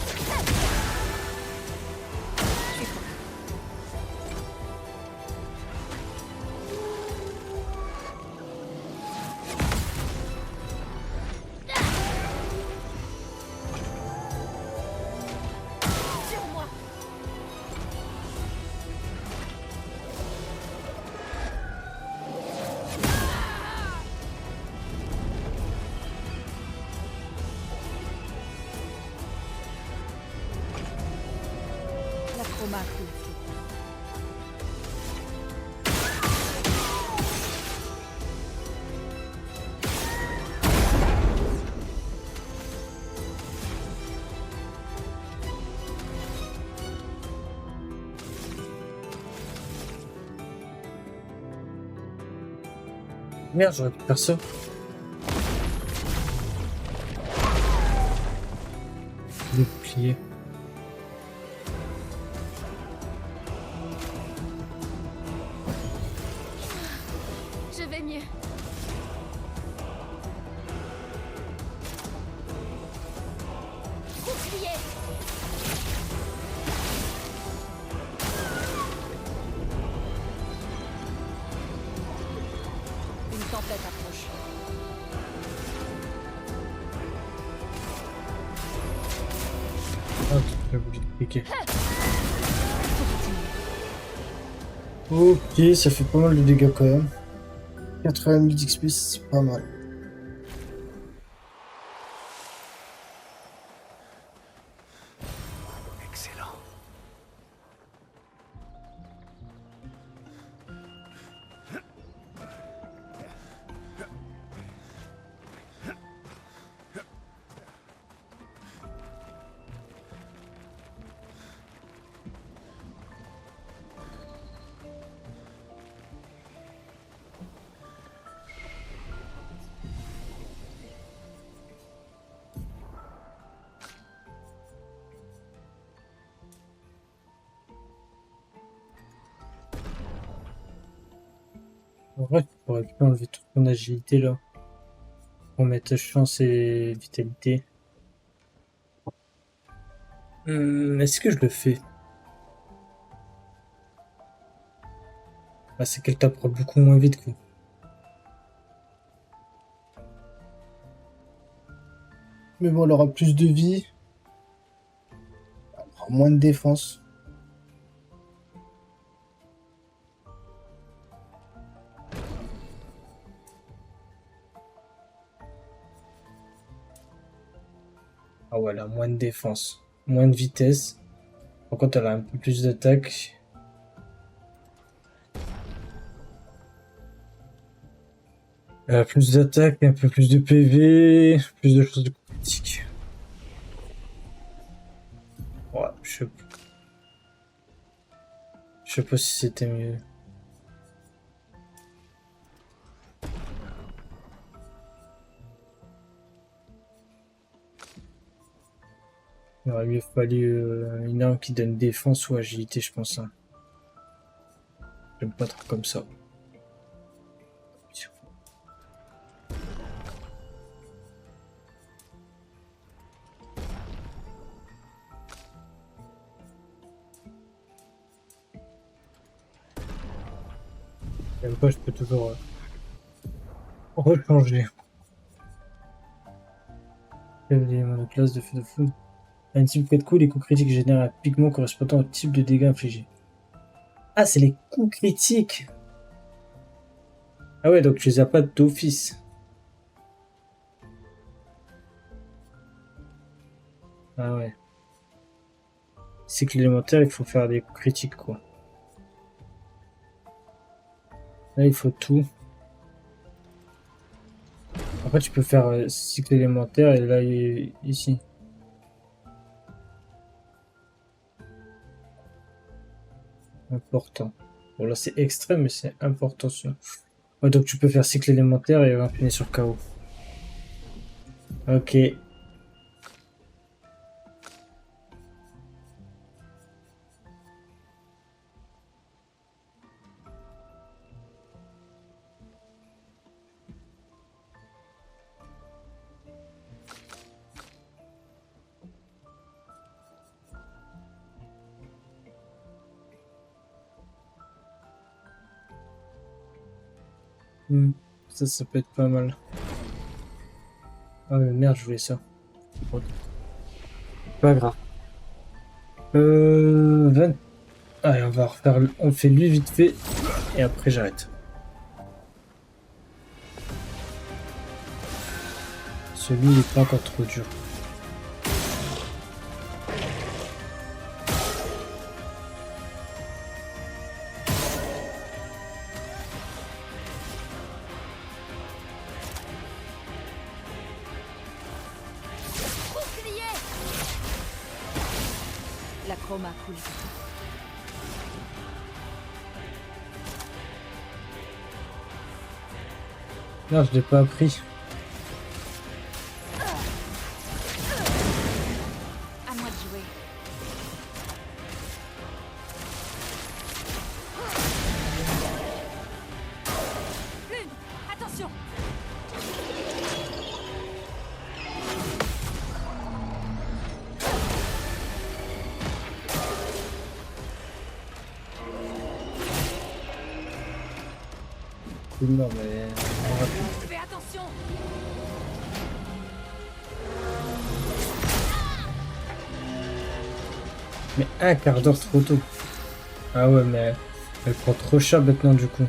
Je suis prêt. Au marque le feu. Merde, j'aurais pu faire ça. Bouclier. Je vais mieux. Bouclier. Une tempête approche. Ah, j'ai oublié de cliquer. Ok, ça fait pas mal de dégâts quand même. 80 000 d'XP, c'est pas mal. Excellent. En vrai, tu pourrais pu enlever toute ton agilité là. Pour mettre chance et vitalité. Est-ce que je le fais? Ah, c'est qu'elle tapera beaucoup moins vite quoi. Mais bon, elle aura plus de vie. Elle aura moins de défense. Ah ouais, elle a moins de défense. Moins de vitesse. Par contre, elle a un peu plus d'attaque. Elle a plus d'attaque, un peu plus de PV, plus de choses de critique. Ouais, je sais pas si c'était mieux. Il aurait mieux fallu une arme qui donne défense ou agilité, je pense. Hein. J'aime pas trop comme ça. J'aime pas, je peux toujours rechanger. L'élément de classe de feu de fou. Un type de coup, les coups critiques génèrent un pigment correspondant au type de dégâts infligés. Ah, c'est les coups critiques! Ah ouais, donc tu les as pas d'office. Ah ouais. Cycle élémentaire, il faut faire des coups critiques, quoi. Là, il faut tout. Après, tu peux faire cycle élémentaire et là, ici. Important. Bon, là, c'est extrême, mais c'est important. Ouais, donc tu peux faire cycle élémentaire et imprimer sur KO. Ok. Ça peut être pas mal. Ah mais merde, je voulais ça. Pas grave. 20... Allez, on va refaire... On fait lui vite fait. Et après, j'arrête. Celui, il est pas encore trop dur. la chroma coule. Non, je l'ai pas appris. À moi de jouer. Lune, attention. Non, mais... Fais attention. Mais un quart d'heure trop tôt. Ah ouais, mais elle prend trop cher maintenant du coup.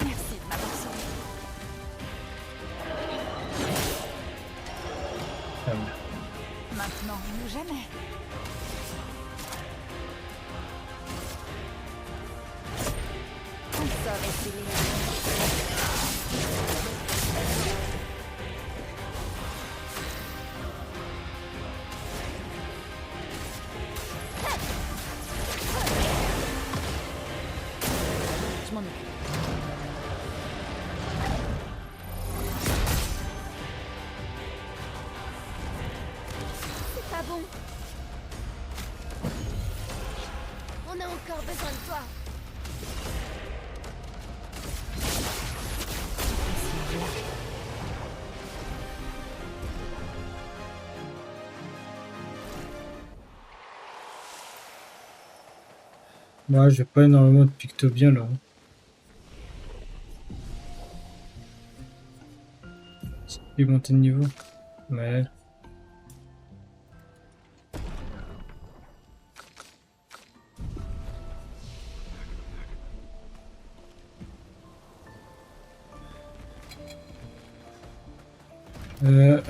Merci de m'avoir sauvé. Ah ouais. Maintenant ou jamais. On sort essayer. Je m'en occupe. C'est pas bon. On a encore besoin de toi. Moi, j'ai pas énormément de pictobiens là. Il est monté de niveau. Ouais.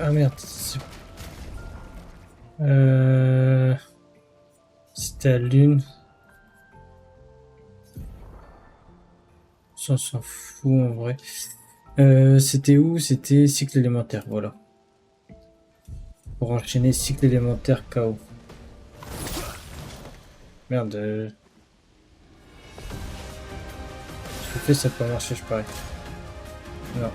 Ah merde. C'était à Lune. Ça, on s'en fout en vrai. C'était où? C'était cycle élémentaire, voilà. Pour enchaîner cycle élémentaire KO. Merde. Je fais ça peut marcher, je parie. Non.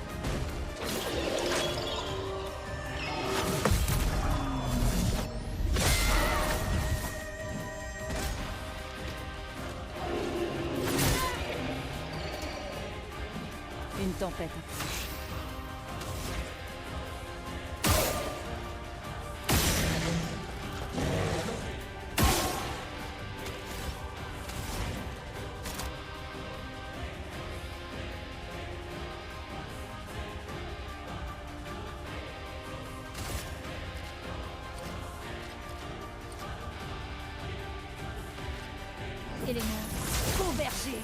Une tempête approche. Élément convergé.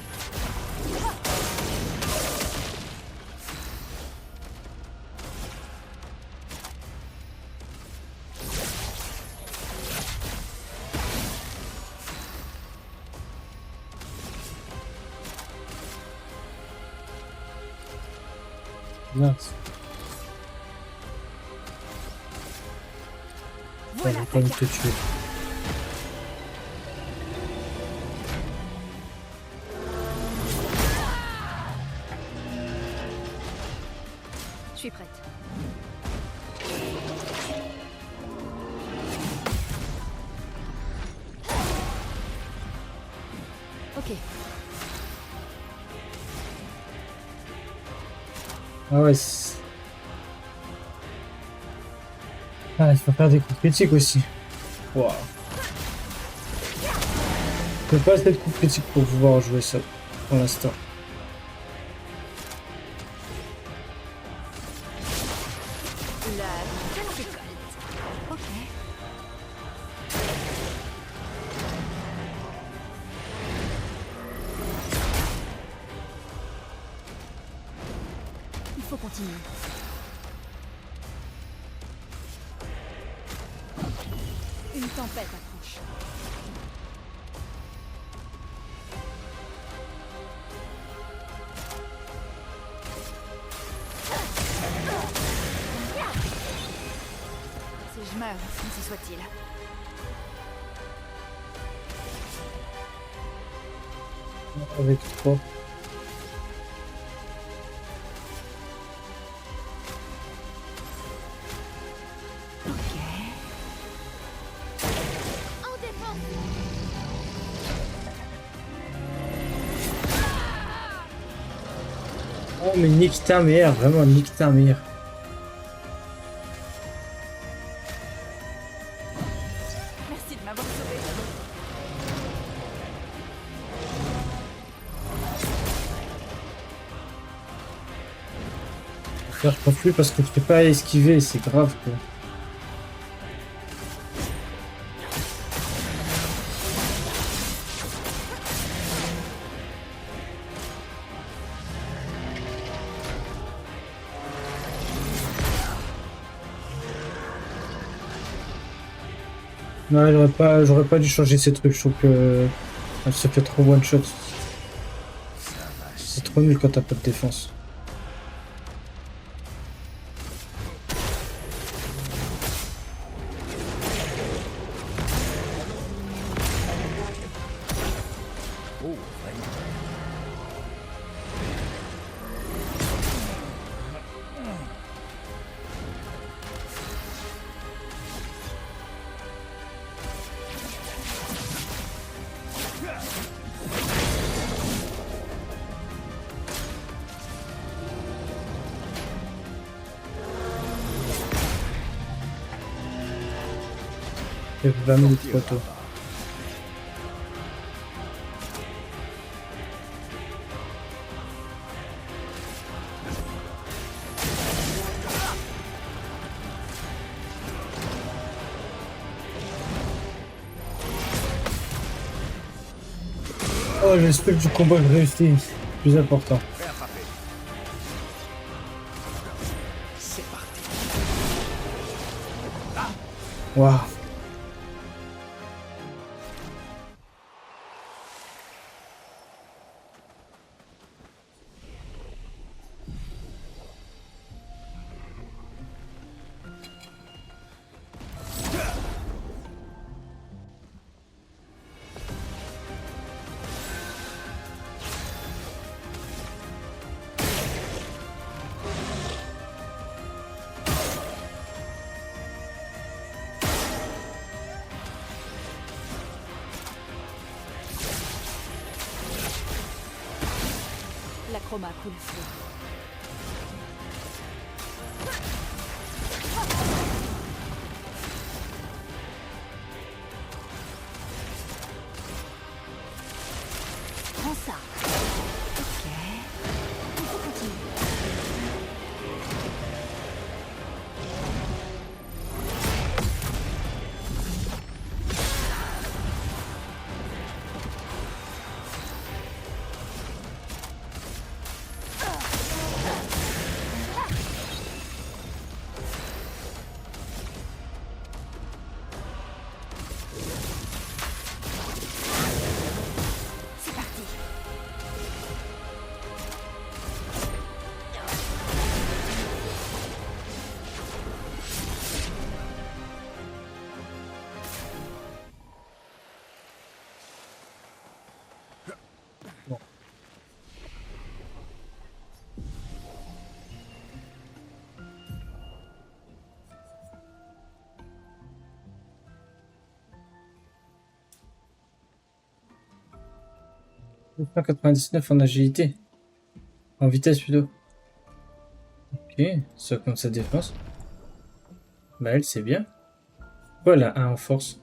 Mince. Ça va Voilà pas me te tuer. Je suis prête. Ok. Ah ouais. Ah, il faut faire des coups critiques aussi. Waouh. Je peux pas assez de coups critiques pour pouvoir jouer ça pour l'instant. La récolte. Ok. Il faut continuer. Une tempête approche. l'honneur, ainsi soit-il. Avec 3. En défense. Oh mais nique ta mère, vraiment nique ta mère. Merci de m'avoir sauvé. Faire je peux plus parce que je peux pas esquiver, c'est grave quoi. Ouais, j'aurais pas dû changer ces trucs, je trouve que elle se fait trop one shot. C'est trop nul quand t'as pas de défense. Il y a 20 minutes photo. Oh, j'espère que du combat je réussis. Plus important. C'est parti. Waouh. L'acroma coule feu. Prends ça. Ok. Il faut continuer. C'est parti. Mmh. 199 en agilité. En vitesse plutôt. Ok, ça compte sa défense. Bah elle c'est bien. Voilà, 1 en force.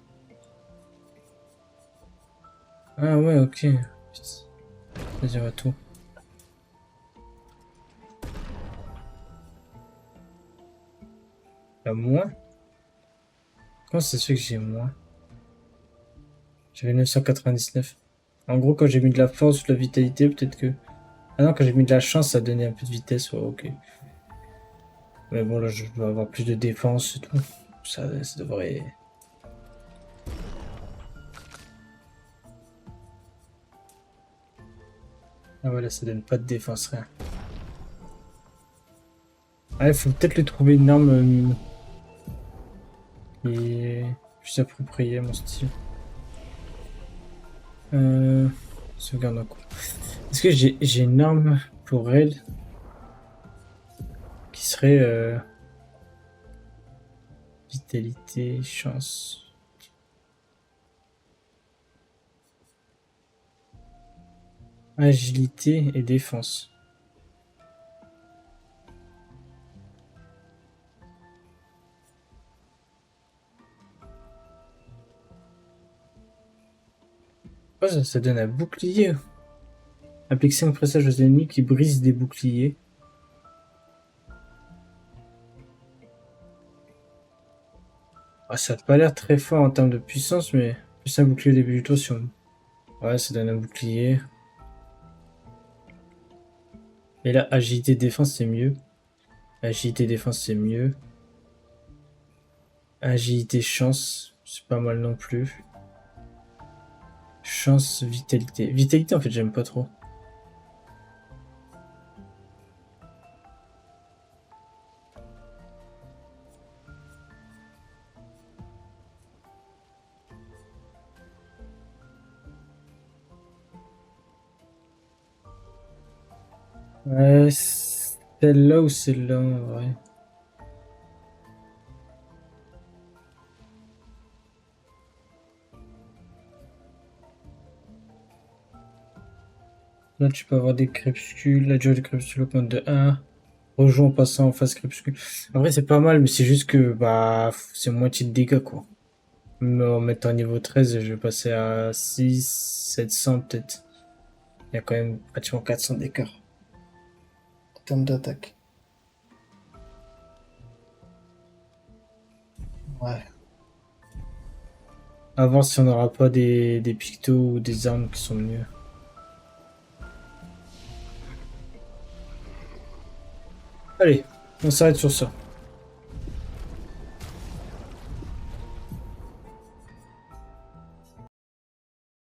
Ah ouais, ok. Vas-y, on va tout. Bah moins. Comment ça se fait que j'ai moins? J'avais 999. En gros, quand j'ai mis de la force ou de la vitalité, peut-être que... Ah non, quand j'ai mis de la chance, ça donnait un peu de vitesse. Ouais, ok. Mais bon, là, je dois avoir plus de défense et tout. Ça devrait... Ah voilà, ça donne pas de défense, rien. Ah, il faut peut-être lui trouver une arme qui plus approprié à mon style. Sauvegarde en cours. Est-ce que j'ai une arme pour elle qui serait vitalité, chance. Agilité et défense. Oh, ça donne un bouclier. Applique 5 pressages aux ennemis qui brisent des boucliers. Ah, ça a pas l'air très fort en termes de puissance, mais plus un bouclier au début du tour si on... Ouais, ça donne un bouclier. Et là, agilité défense, c'est mieux. Agilité défense, c'est mieux. Agilité chance, c'est pas mal non plus. Chance, vitalité. Vitalité, en fait, j'aime pas trop. Ouais, celle-là ou celle-là, en vrai. Là, tu peux avoir des crépuscules. La durée du crépuscule augmente de 1. Rejoins en passant en phase crépuscule. En vrai, c'est pas mal, mais c'est juste que bah c'est moitié de dégâts, quoi. Mais en mettant niveau 13, je vais passer à 6, 700 peut-être. Il y a quand même pratiquement 400 d'écart. En termes d'attaque. Ouais. À voir si on n'aura pas des pictos ou des armes qui sont mieux. Allez, on s'arrête sur ça.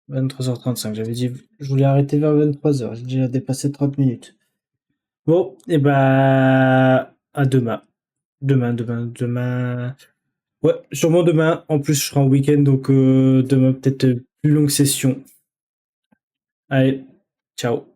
« 23h35, j'avais dit je voulais arrêter vers 23h, j'ai déjà dépassé 30 minutes. Bon, et bah à demain. Demain. Ouais, sûrement demain. En plus, je serai en week-end, donc demain peut-être plus longue session. Allez, ciao.